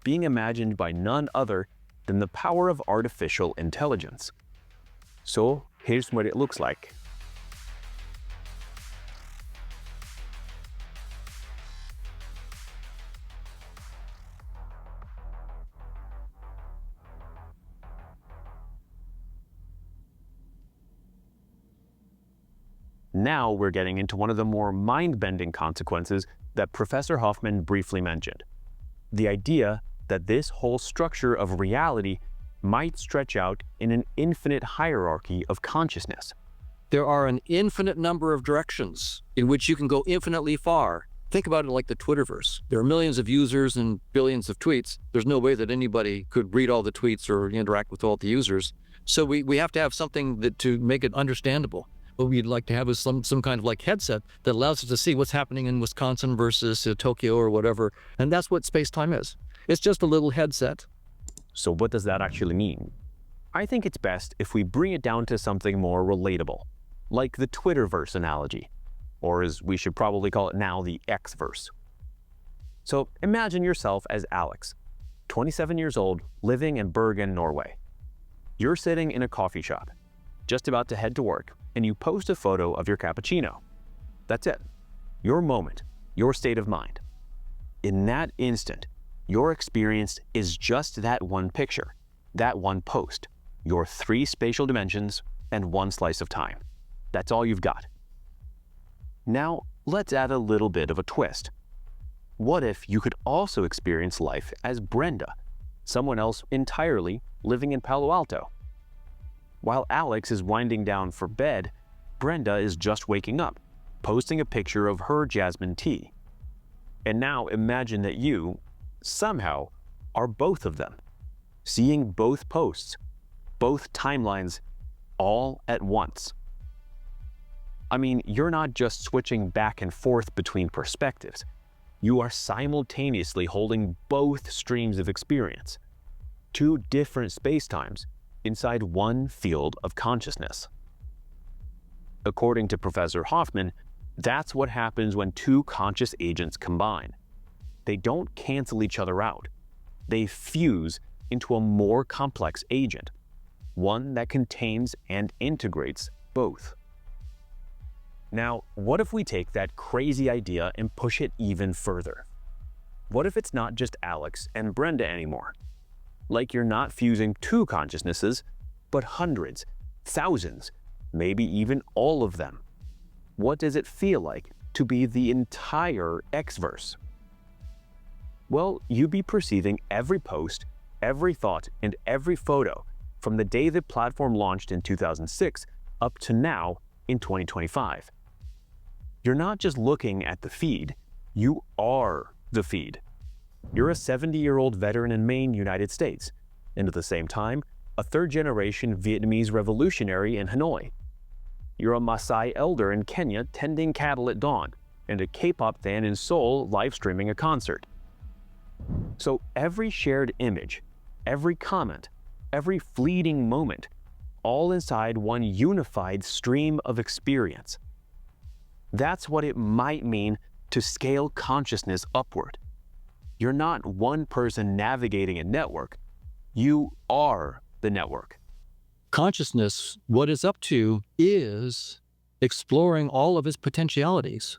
being imagined by none other than the power of artificial intelligence? So here's what it looks like. Now we're getting into one of the more mind-bending consequences that Professor Hoffman briefly mentioned. The idea that this whole structure of reality might stretch out in an infinite hierarchy of consciousness. There are an infinite number of directions in which you can go infinitely far. Think about it like the Twitterverse. There are millions of users and billions of tweets. There's no way that anybody could read all the tweets or interact with all the users. So we have to have something that to make it understandable. What we'd like to have is some kind of like headset that allows us to see what's happening in Wisconsin versus Tokyo or whatever. And that's what space-time is. It's just a little headset. So what does that actually mean? I think it's best if we bring it down to something more relatable, like the Twitterverse analogy, or as we should probably call it now, the Xverse. So imagine yourself as Alex, 27 years old, living in Bergen, Norway. You're sitting in a coffee shop, just about to head to work, and you post a photo of your cappuccino. That's it. Your moment, your state of mind. In that instant, your experience is just that one picture, that one post, your 3 spatial dimensions, and 1 slice of time. That's all you've got. Now, let's add a little bit of a twist. What if you could also experience life as Brenda, someone else entirely living in Palo Alto? While Alex is winding down for bed, Brenda is just waking up, posting a picture of her jasmine tea. And now imagine that you, somehow, are both of them, seeing both posts, both timelines, all at once. I mean, you're not just switching back and forth between perspectives. You are simultaneously holding both streams of experience, two different spacetimes inside one field of consciousness. According to Professor Hoffman, that's what happens when two conscious agents combine. They don't cancel each other out. They fuse into a more complex agent, one that contains and integrates both. Now, what if we take that crazy idea and push it even further? What if it's not just Alex and Brenda anymore? Like you're not fusing two consciousnesses, but hundreds, thousands, maybe even all of them. What does it feel like to be the entire X-verse? Well, you'd be perceiving every post, every thought, and every photo from the day the platform launched in 2006 up to now in 2025. You're not just looking at the feed, you are the feed. You're a 70-year-old veteran in Maine, United States, and at the same time, a third-generation Vietnamese revolutionary in Hanoi. You're a Maasai elder in Kenya tending cattle at dawn, and a K-pop fan in Seoul live-streaming a concert. So every shared image, every comment, every fleeting moment, all inside one unified stream of experience. That's what it might mean to scale consciousness upward. You're not one person navigating a network. You are the network. Consciousness, what it's up to is exploring all of its potentialities.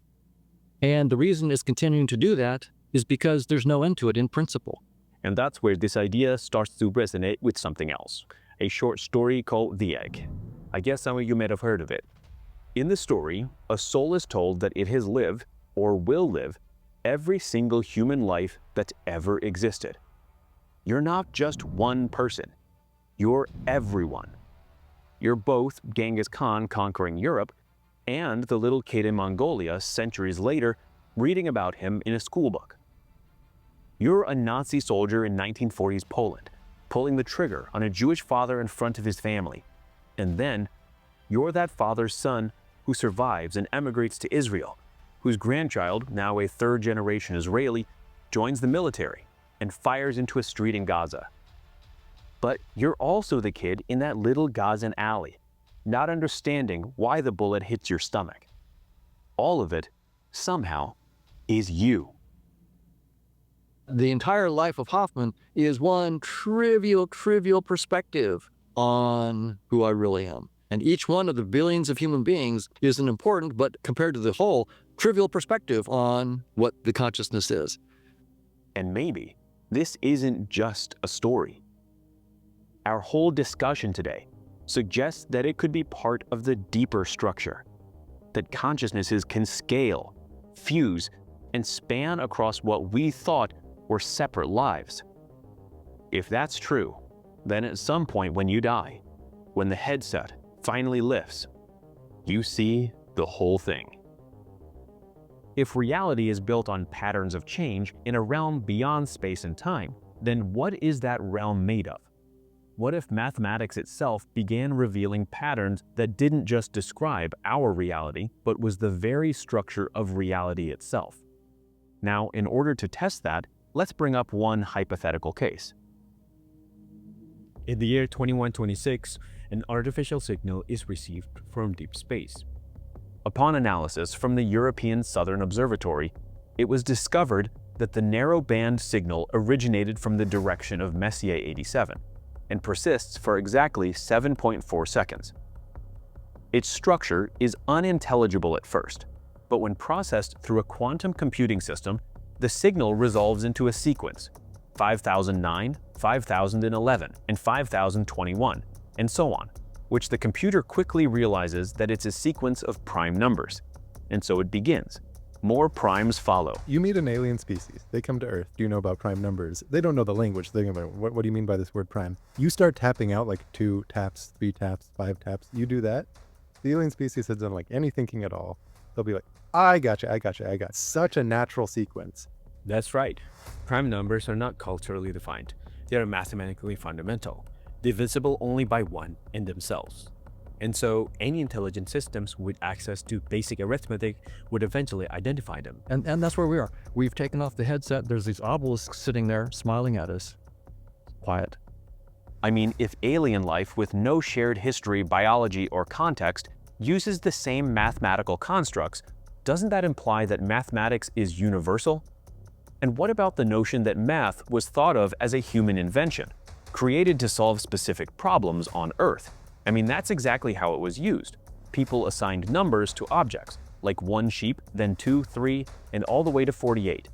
And the reason it's continuing to do that is because there's no end to it in principle. And that's where this idea starts to resonate with something else, a short story called The Egg. I guess some of you may have heard of it. In the story, a soul is told that it has lived, or will live, every single human life that's ever existed. You're not just one person. You're everyone. You're both Genghis Khan conquering Europe and the little kid in Mongolia centuries later reading about him in a schoolbook. You're a Nazi soldier in 1940s Poland, pulling the trigger on a Jewish father in front of his family. And then, you're that father's son who survives and emigrates to Israel, whose grandchild, now a third-generation Israeli, joins the military and fires into a street in Gaza. But you're also the kid in that little Gazan alley, not understanding why the bullet hits your stomach. All of it, somehow, is you. The entire life of Hoffman is one trivial perspective on who I really am. And each one of the billions of human beings is an important, but compared to the whole, trivial perspective on what the consciousness is. And maybe this isn't just a story. Our whole discussion today suggests that it could be part of the deeper structure, that consciousnesses can scale, fuse, and span across what we thought were separate lives. If that's true, then at some point when you die, when the headset finally lifts, you see the whole thing. If reality is built on patterns of change in a realm beyond space and time, then what is that realm made of? What if mathematics itself began revealing patterns that didn't just describe our reality, but was the very structure of reality itself? Now, in order to test that, let's bring up one hypothetical case. In the year 2126, an artificial signal is received from deep space. Upon analysis from the European Southern Observatory, it was discovered that the narrow-band signal originated from the direction of Messier 87 and persists for exactly 7.4 seconds. Its structure is unintelligible at first, but when processed through a quantum computing system, the signal resolves into a sequence, 5009, 5011, and 5021, and so on, which the computer quickly realizes that it's a sequence of prime numbers. And so it begins. More primes follow. You meet an alien species. They come to Earth. Do you know about prime numbers? They don't know the language. They think about what do you mean by this word prime? You start tapping out like 2 taps, 3 taps, 5 taps. You do that. The alien species has done like any thinking at all. They'll be like, I gotcha. Such a natural sequence. That's right. Prime numbers are not culturally defined. They are mathematically fundamental, divisible only by 1 in themselves. And so any intelligent systems with access to basic arithmetic would eventually identify them. And that's where we are. We've taken off the headset. There's these obelisks sitting there smiling at us. Quiet. I mean, if alien life with no shared history, biology, or context uses the same mathematical constructs, doesn't that imply that mathematics is universal? And what about the notion that math was thought of as a human invention, created to solve specific problems on Earth? I mean, that's exactly how it was used. People assigned numbers to objects, like 1 sheep, then 2, 3, and all the way to 48.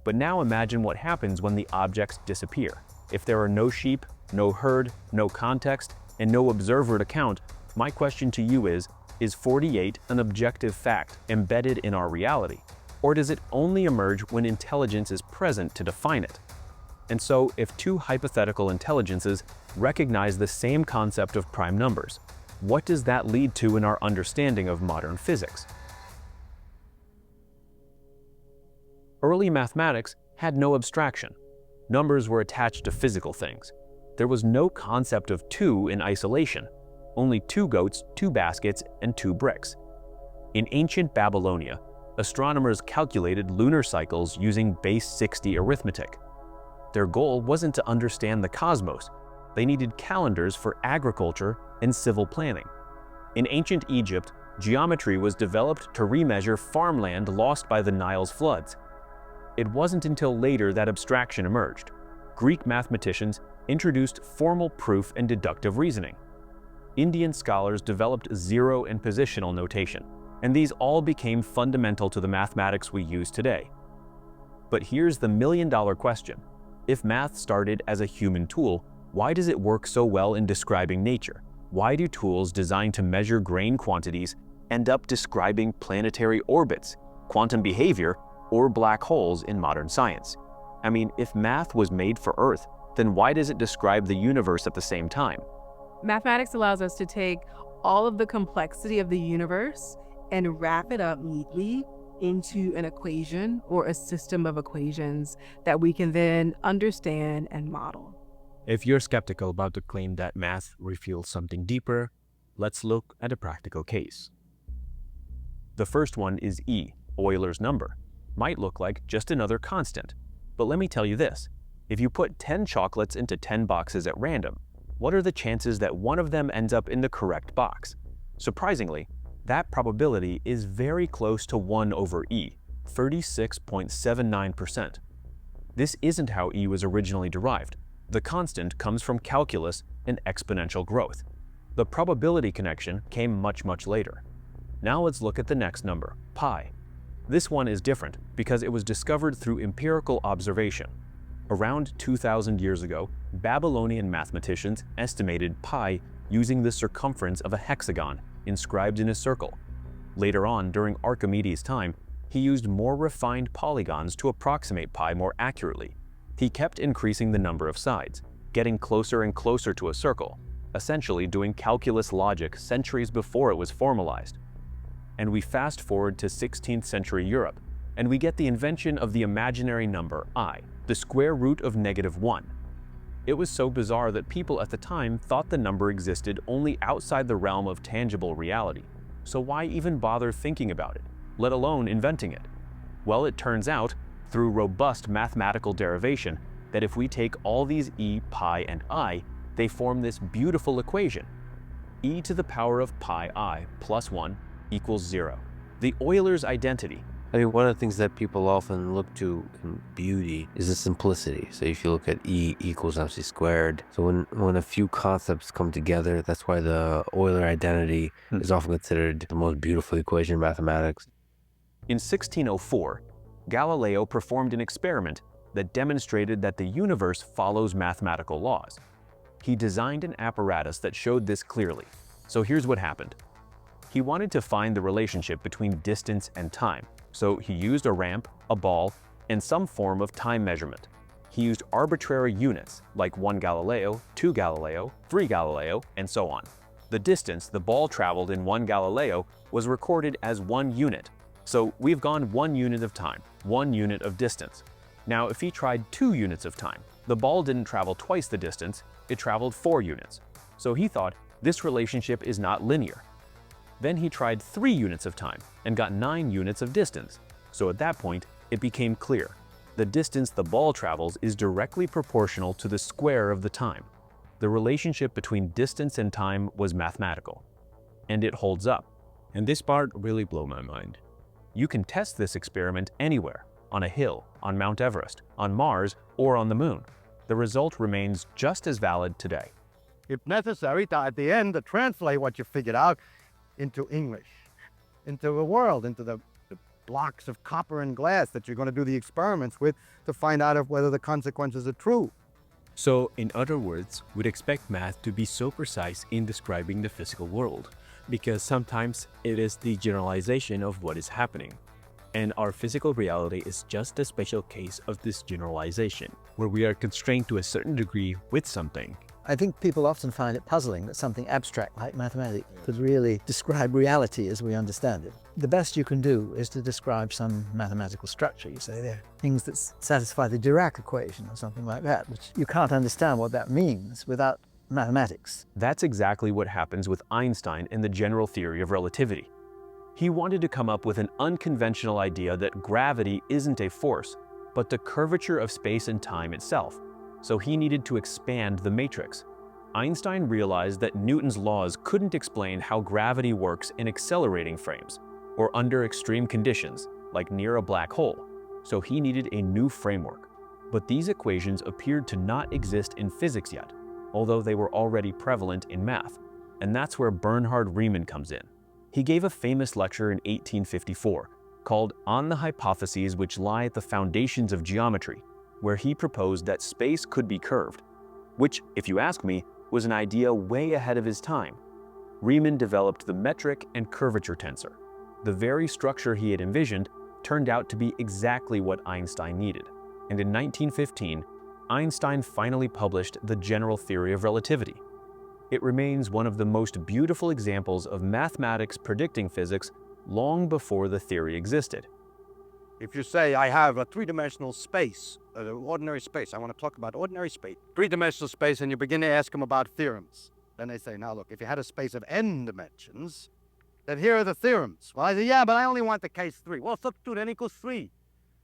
But now imagine what happens when the objects disappear. If there are no sheep, no herd, no context, and no observer to count, my question to you is 48 an objective fact embedded in our reality? Or does it only emerge when intelligence is present to define it? And so, if two hypothetical intelligences recognize the same concept of prime numbers, what does that lead to in our understanding of modern physics? Early mathematics had no abstraction. Numbers were attached to physical things. There was no concept of 2 in isolation, only 2 goats, 2 baskets, and 2 bricks. In ancient Babylonia, astronomers calculated lunar cycles using base 60 arithmetic. Their goal wasn't to understand the cosmos. They needed calendars for agriculture and civil planning. In ancient Egypt, geometry was developed to remeasure farmland lost by the Nile's floods. It wasn't until later that abstraction emerged. Greek mathematicians introduced formal proof and deductive reasoning. Indian scholars developed zero and positional notation, and these all became fundamental to the mathematics we use today. But here's the million-dollar question. If math started as a human tool, why does it work so well in describing nature? Why do tools designed to measure grain quantities end up describing planetary orbits, quantum behavior, or black holes in modern science? I mean, if math was made for Earth, then why does it describe the universe at the same time? Mathematics allows us to take all of the complexity of the universe and wrap it up neatly into an equation or a system of equations that we can then understand and model. If you're skeptical about the claim that math reveals something deeper, let's look at a practical case. The first one is E, Euler's number. Might look like just another constant, but let me tell you this. If you put 10 chocolates into 10 boxes at random, what are the chances that one of them ends up in the correct box? Surprisingly, that probability is very close to 1 over E, 36.79%. This isn't how E was originally derived. The constant comes from calculus and exponential growth. The probability connection came much later. Now let's look at the next number, pi. This one is different because it was discovered through empirical observation. Around 2,000 years ago, Babylonian mathematicians estimated pi using the circumference of a hexagon inscribed in a circle. Later on, during Archimedes' time, he used more refined polygons to approximate pi more accurately. He kept increasing the number of sides, getting closer and closer to a circle, essentially doing calculus logic centuries before it was formalized. And we fast forward to 16th century Europe, and we get the invention of the imaginary number I, the square root of -1. It was so bizarre that people at the time thought the number existed only outside the realm of tangible reality. So why even bother thinking about it, let alone inventing it? Well, it turns out, through robust mathematical derivation, that if we take all these e, pi, and I, they form this beautiful equation. E to the power of pi I plus 1 equals 0. The Euler's identity. I mean, one of the things that people often look to in beauty is the simplicity. So if you look at E equals MC squared, so when a few concepts come together, that's why the Euler identity is often considered the most beautiful equation in mathematics. In 1604, Galileo performed an experiment that demonstrated that the universe follows mathematical laws. He designed an apparatus that showed this clearly. So here's what happened. He wanted to find the relationship between distance and time. So he used a ramp, a ball, and some form of time measurement. He used arbitrary units like 1 Galileo, 2 Galileo, 3 Galileo, and so on. The distance the ball traveled in 1 Galileo was recorded as 1 unit. So we've gone 1 unit of time, 1 unit of distance. Now if he tried 2 units of time, the ball didn't travel twice the distance, it traveled 4 units. So he thought this relationship is not linear. Then he tried 3 units of time and got 9 units of distance. So at that point, it became clear. The distance the ball travels is directly proportional to the square of the time. The relationship between distance and time was mathematical. And it holds up. And this part really blew my mind. You can test this experiment anywhere, on a hill, on Mount Everest, on Mars, or on the moon. The result remains just as valid today. If necessary, at the end, to translate what you figured out into English, into the world, into the blocks of copper and glass that you're going to do the experiments with to find out if whether the consequences are true. So, in other words, we'd expect math to be so precise in describing the physical world, because sometimes it is the generalization of what is happening. And our physical reality is just a special case of this generalization, where we are constrained to a certain degree with something. I think people often find it puzzling that something abstract like mathematics could really describe reality as we understand it. The best you can do is to describe some mathematical structure. You say there, things that satisfy the Dirac equation or something like that, which you can't understand what that means without mathematics. That's exactly what happens with Einstein in the general theory of relativity. He wanted to come up with an unconventional idea that gravity isn't a force, but the curvature of space and time itself. So he needed to expand the matrix. Einstein realized that Newton's laws couldn't explain how gravity works in accelerating frames, or under extreme conditions, like near a black hole. So he needed a new framework. But these equations appeared to not exist in physics yet, although they were already prevalent in math. And that's where Bernhard Riemann comes in. He gave a famous lecture in 1854 called On the Hypotheses Which Lie at the Foundations of Geometry, where he proposed that space could be curved, which, if you ask me, was an idea way ahead of his time. Riemann developed the metric and curvature tensor. The very structure he had envisioned turned out to be exactly what Einstein needed. And in 1915, Einstein finally published the general theory of relativity. It remains one of the most beautiful examples of mathematics predicting physics long before the theory existed. If you say, I have a three-dimensional space, ordinary space, I want to talk about ordinary space, three-dimensional space, and you begin to ask them about theorems. Then they say, now look, if you had a space of n dimensions, then here are the theorems. Well, I say, yeah, but I only want the case 3. Well, substitute n equals 3.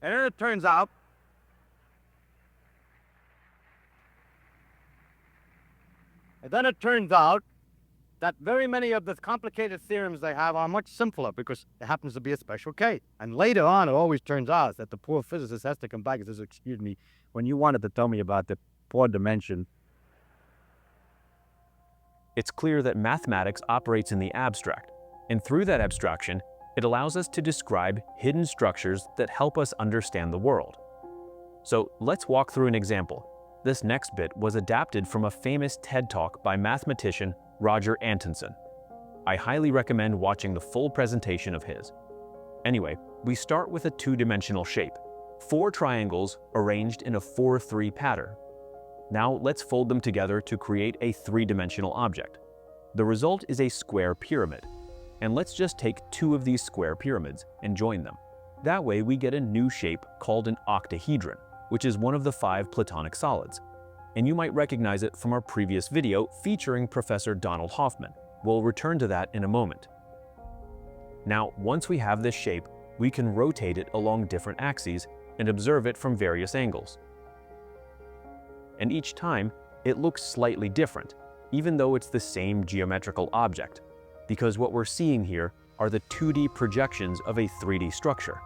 And then it turns out that very many of the complicated theorems they have are much simpler because it happens to be a special case. And later on, it always turns out that the poor physicist has to come back and says, excuse me, when you wanted to tell me about the 4th dimension. It's clear that mathematics operates in the abstract, and through that abstraction, it allows us to describe hidden structures that help us understand the world. So let's walk through an example. This next bit was adapted from a famous TED Talk by mathematician Roger Antonsen. I highly recommend watching the full presentation of his. Anyway, we start with a 2-dimensional shape, 4 triangles arranged in a 4-3 pattern. Now let's fold them together to create a 3-dimensional object. The result is a square pyramid. And let's just take 2 of these square pyramids and join them. That way we get a new shape called an octahedron, which is one of the 5 Platonic solids. And you might recognize it from our previous video featuring Professor Donald Hoffman. We'll return to that in a moment. Now, once we have this shape, we can rotate it along different axes and observe it from various angles. And each time, it looks slightly different, even though it's the same geometrical object, because what we're seeing here are the 2D projections of a 3D structure.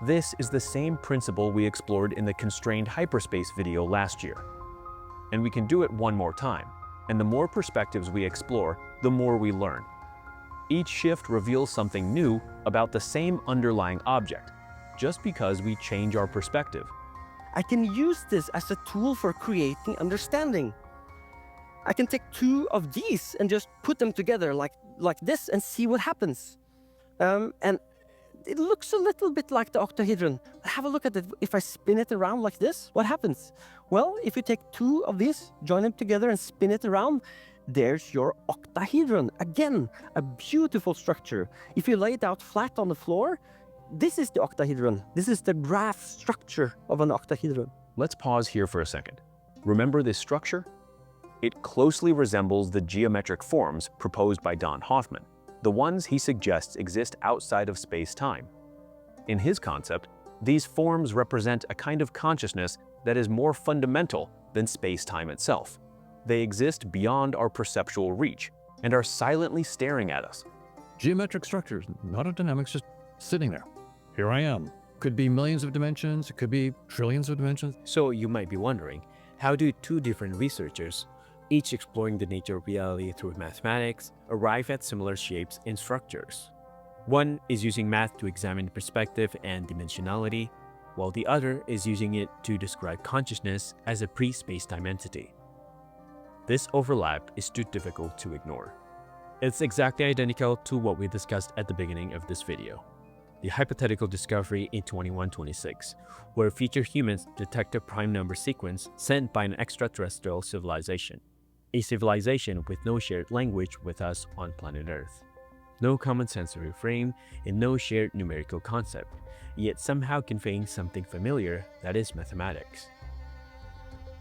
This is the same principle we explored in the constrained hyperspace video last year. And we can do it one more time, and the more perspectives we explore, the more we learn. Each shift reveals something new about the same underlying object, just because we change our perspective. I can use this as a tool for creating understanding. I can take 2 of these and just put them together like this and see what happens. And it looks a little bit like the octahedron. Have a look at it. If I spin it around like this, what happens? Well, if you take 2 of these, join them together and spin it around, there's your octahedron. Again, a beautiful structure. If you lay it out flat on the floor, this is the octahedron. This is the graph structure of an octahedron. Let's pause here for a second. Remember this structure? It closely resembles the geometric forms proposed by Donald Hoffman, the ones he suggests exist outside of space-time. In his concept, these forms represent a kind of consciousness that is more fundamental than space-time itself. They exist beyond our perceptual reach and are silently staring at us. Geometric structures, not a dynamics, just sitting there. Here I am. Could be millions of dimensions, it could be trillions of dimensions. So you might be wondering, how do two different researchers, each exploring the nature of reality through mathematics, arrive at similar shapes and structures? One is using math to examine perspective and dimensionality, while the other is using it to describe consciousness as a pre-spacetime entity. This overlap is too difficult to ignore. It's exactly identical to what we discussed at the beginning of this video. The hypothetical discovery in 2126, where future humans detect a prime number sequence sent by an extraterrestrial civilization. A civilization with no shared language with us on planet Earth. No common sensory frame and no shared numerical concept, yet somehow conveying something familiar that is mathematics.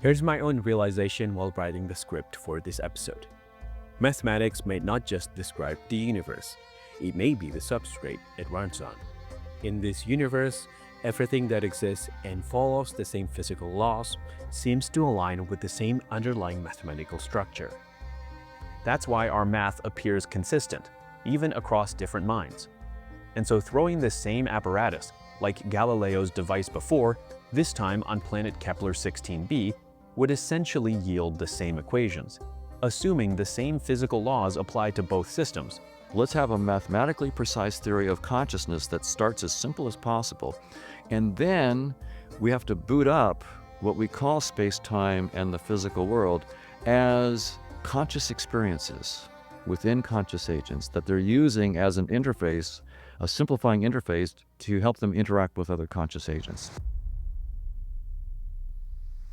Here's my own realization while writing the script for this episode. Mathematics may not just describe the universe, it may be the substrate it runs on. In this universe, everything that exists and follows the same physical laws seems to align with the same underlying mathematical structure. That's why our math appears consistent, even across different minds. And so throwing the same apparatus, like Galileo's device before, this time on planet Kepler 16b, would essentially yield the same equations, assuming the same physical laws apply to both systems. Let's have a mathematically precise theory of consciousness that starts as simple as possible. And then we have to boot up what we call space-time and the physical world as conscious experiences within conscious agents that they're using as an interface, a simplifying interface to help them interact with other conscious agents.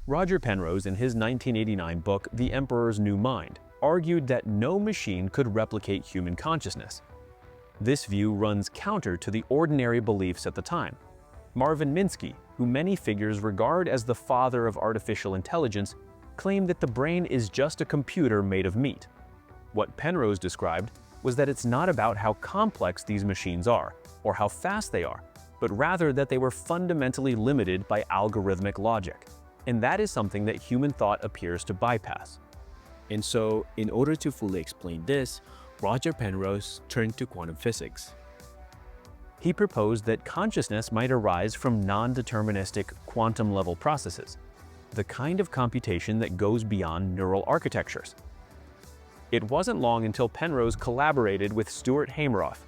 Roger Penrose, in his 1989 book, The Emperor's New Mind, argued that no machine could replicate human consciousness. This view runs counter to the ordinary beliefs at the time. Marvin Minsky, who many figures regard as the father of artificial intelligence, claimed that the brain is just a computer made of meat. What Penrose described was that it's not about how complex these machines are, or how fast they are, but rather that they were fundamentally limited by algorithmic logic. And that is something that human thought appears to bypass. And so, in order to fully explain this, Roger Penrose turned to quantum physics. He proposed that consciousness might arise from non-deterministic quantum-level processes, the kind of computation that goes beyond neural architectures. It wasn't long until Penrose collaborated with Stuart Hameroff.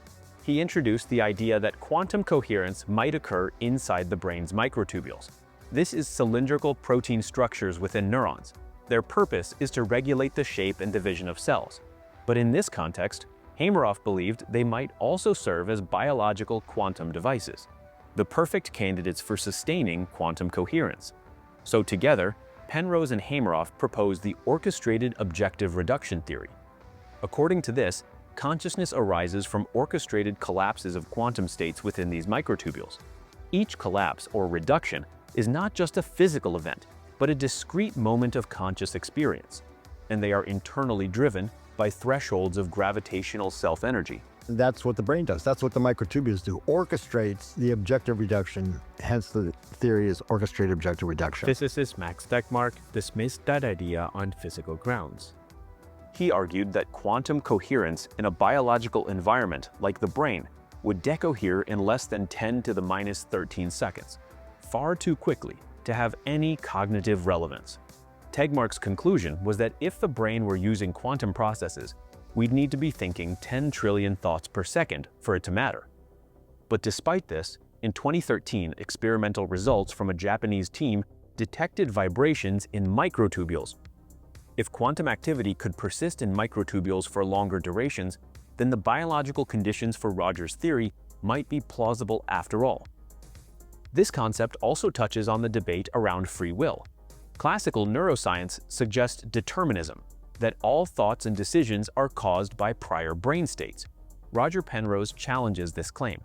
He introduced the idea that quantum coherence might occur inside the brain's microtubules. This is cylindrical protein structures within neurons. Their purpose is to regulate the shape and division of cells. But in this context, Hameroff believed they might also serve as biological quantum devices, the perfect candidates for sustaining quantum coherence. So together, Penrose and Hameroff proposed the orchestrated objective reduction theory. According to this, consciousness arises from orchestrated collapses of quantum states within these microtubules. Each collapse or reduction is not just a physical event, but a discrete moment of conscious experience, and they are internally driven by thresholds of gravitational self-energy. That's what the brain does. That's what the microtubules do. Orchestrates the objective reduction. Hence the theory is orchestrated objective reduction. Physicist Max Tegmark dismissed that idea on physical grounds. He argued that quantum coherence in a biological environment like the brain would decohere in less than 10 to the minus 13 seconds, far too quickly to have any cognitive relevance. Tegmark's conclusion was that if the brain were using quantum processes, we'd need to be thinking 10 trillion thoughts per second for it to matter. But despite this, in 2013, experimental results from a Japanese team detected vibrations in microtubules. If quantum activity could persist in microtubules for longer durations, then the biological conditions for Roger's theory might be plausible after all. This concept also touches on the debate around free will. Classical neuroscience suggests determinism, that all thoughts and decisions are caused by prior brain states. Roger Penrose challenges this claim.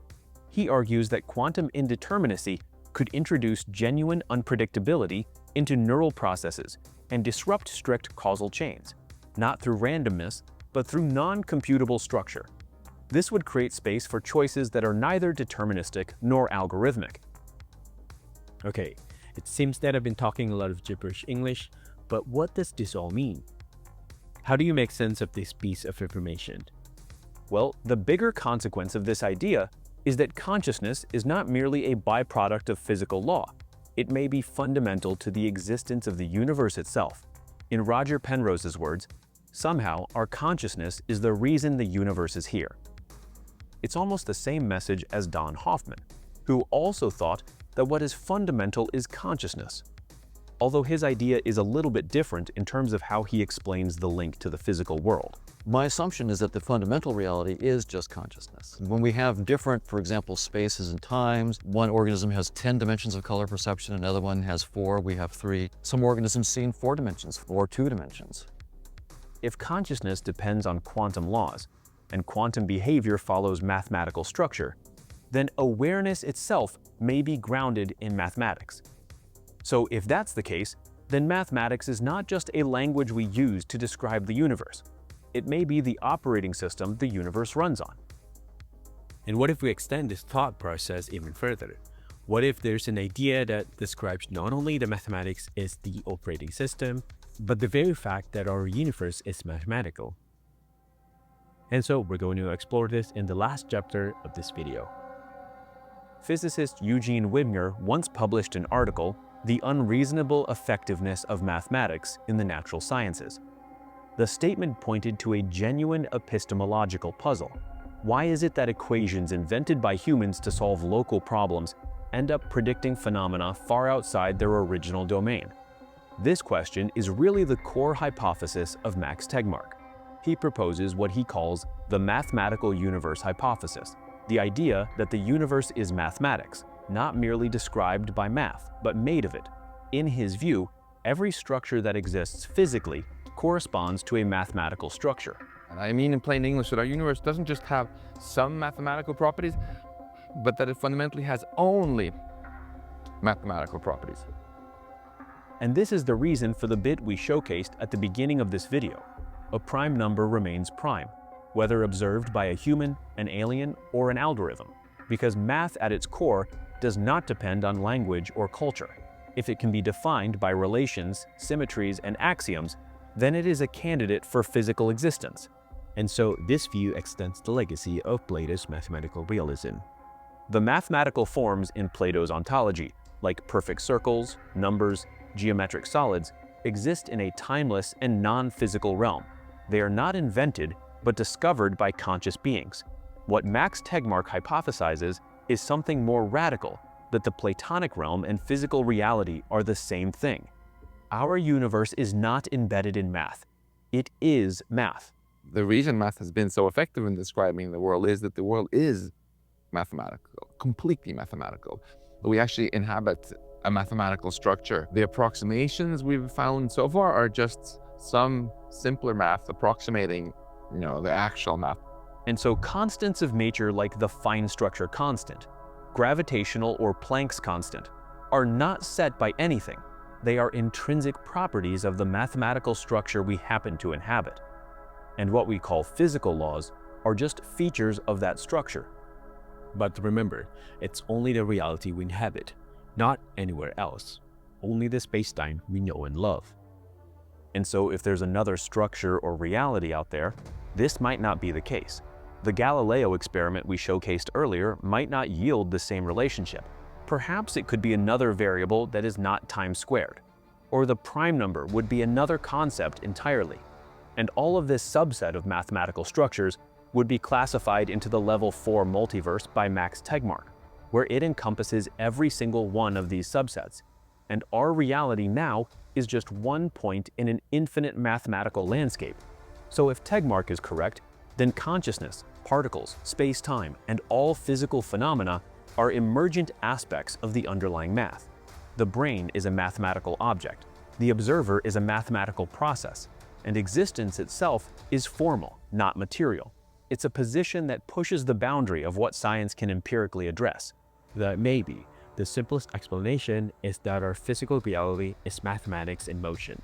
He argues that quantum indeterminacy could introduce genuine unpredictability into neural processes and disrupt strict causal chains, not through randomness, but through non-computable structure. This would create space for choices that are neither deterministic nor algorithmic. Okay, it seems that I've been talking a lot of gibberish English, but what does this all mean? How do you make sense of this piece of information? Well, the bigger consequence of this idea is that consciousness is not merely a byproduct of physical law. It may be fundamental to the existence of the universe itself. In Roger Penrose's words, somehow our consciousness is the reason the universe is here. It's almost the same message as Donald Hoffman, who also thought that what is fundamental is consciousness. Although his idea is a little bit different in terms of how he explains the link to the physical world. My assumption is that the fundamental reality is just consciousness. When we have different, for example, spaces and times, one organism has 10 dimensions of color perception, another one has 4, we have 3. Some organisms see in 4 dimensions or 2 dimensions. If consciousness depends on quantum laws, and quantum behavior follows mathematical structure, then awareness itself may be grounded in mathematics. So if that's the case, then mathematics is not just a language we use to describe the universe. It may be the operating system the universe runs on. And what if we extend this thought process even further? What if there's an idea that describes not only the mathematics as the operating system, but the very fact that our universe is mathematical? And so we're going to explore this in the last chapter of this video. Physicist Eugene Wigner once published an article, The Unreasonable Effectiveness of Mathematics in the Natural Sciences. The statement pointed to a genuine epistemological puzzle. Why is it that equations invented by humans to solve local problems end up predicting phenomena far outside their original domain? This question is really the core hypothesis of Max Tegmark. He proposes what he calls the mathematical universe hypothesis, the idea that the universe is mathematics, not merely described by math, but made of it. In his view, every structure that exists physically corresponds to a mathematical structure. And I mean in plain English that our universe doesn't just have some mathematical properties, but that it fundamentally has only mathematical properties. And this is the reason for the bit we showcased at the beginning of this video. A prime number remains prime, whether observed by a human, an alien, or an algorithm, because math at its core does not depend on language or culture. If it can be defined by relations, symmetries, and axioms, then it is a candidate for physical existence. And so this view extends the legacy of Plato's mathematical realism. The mathematical forms in Plato's ontology, like perfect circles, numbers, geometric solids, exist in a timeless and non-physical realm. They are not invented, but discovered by conscious beings. What Max Tegmark hypothesizes is something more radical, that the Platonic realm and physical reality are the same thing. Our universe is not embedded in math. It is math. The reason math has been so effective in describing the world is that the world is mathematical, completely mathematical. We actually inhabit a mathematical structure. The approximations we've found so far are just some simpler math approximating, the actual math. And so constants of nature like the fine structure constant, gravitational or Planck's constant, are not set by anything. They are intrinsic properties of the mathematical structure we happen to inhabit. And what we call physical laws are just features of that structure. But remember, it's only the reality we inhabit, not anywhere else. Only the space-time we know and love. And so if there's another structure or reality out there, this might not be the case. The Galileo experiment we showcased earlier might not yield the same relationship. Perhaps it could be another variable that is not time squared. Or the prime number would be another concept entirely. And all of this subset of mathematical structures would be classified into the level 4 multiverse by Max Tegmark, where it encompasses every single one of these subsets. And our reality now is just one point in an infinite mathematical landscape. So if Tegmark is correct, then consciousness, particles, space-time, and all physical phenomena are emergent aspects of the underlying math. The brain is a mathematical object, the observer is a mathematical process, and existence itself is formal, not material. It's a position that pushes the boundary of what science can empirically address. That may be. The simplest explanation is that our physical reality is mathematics in motion.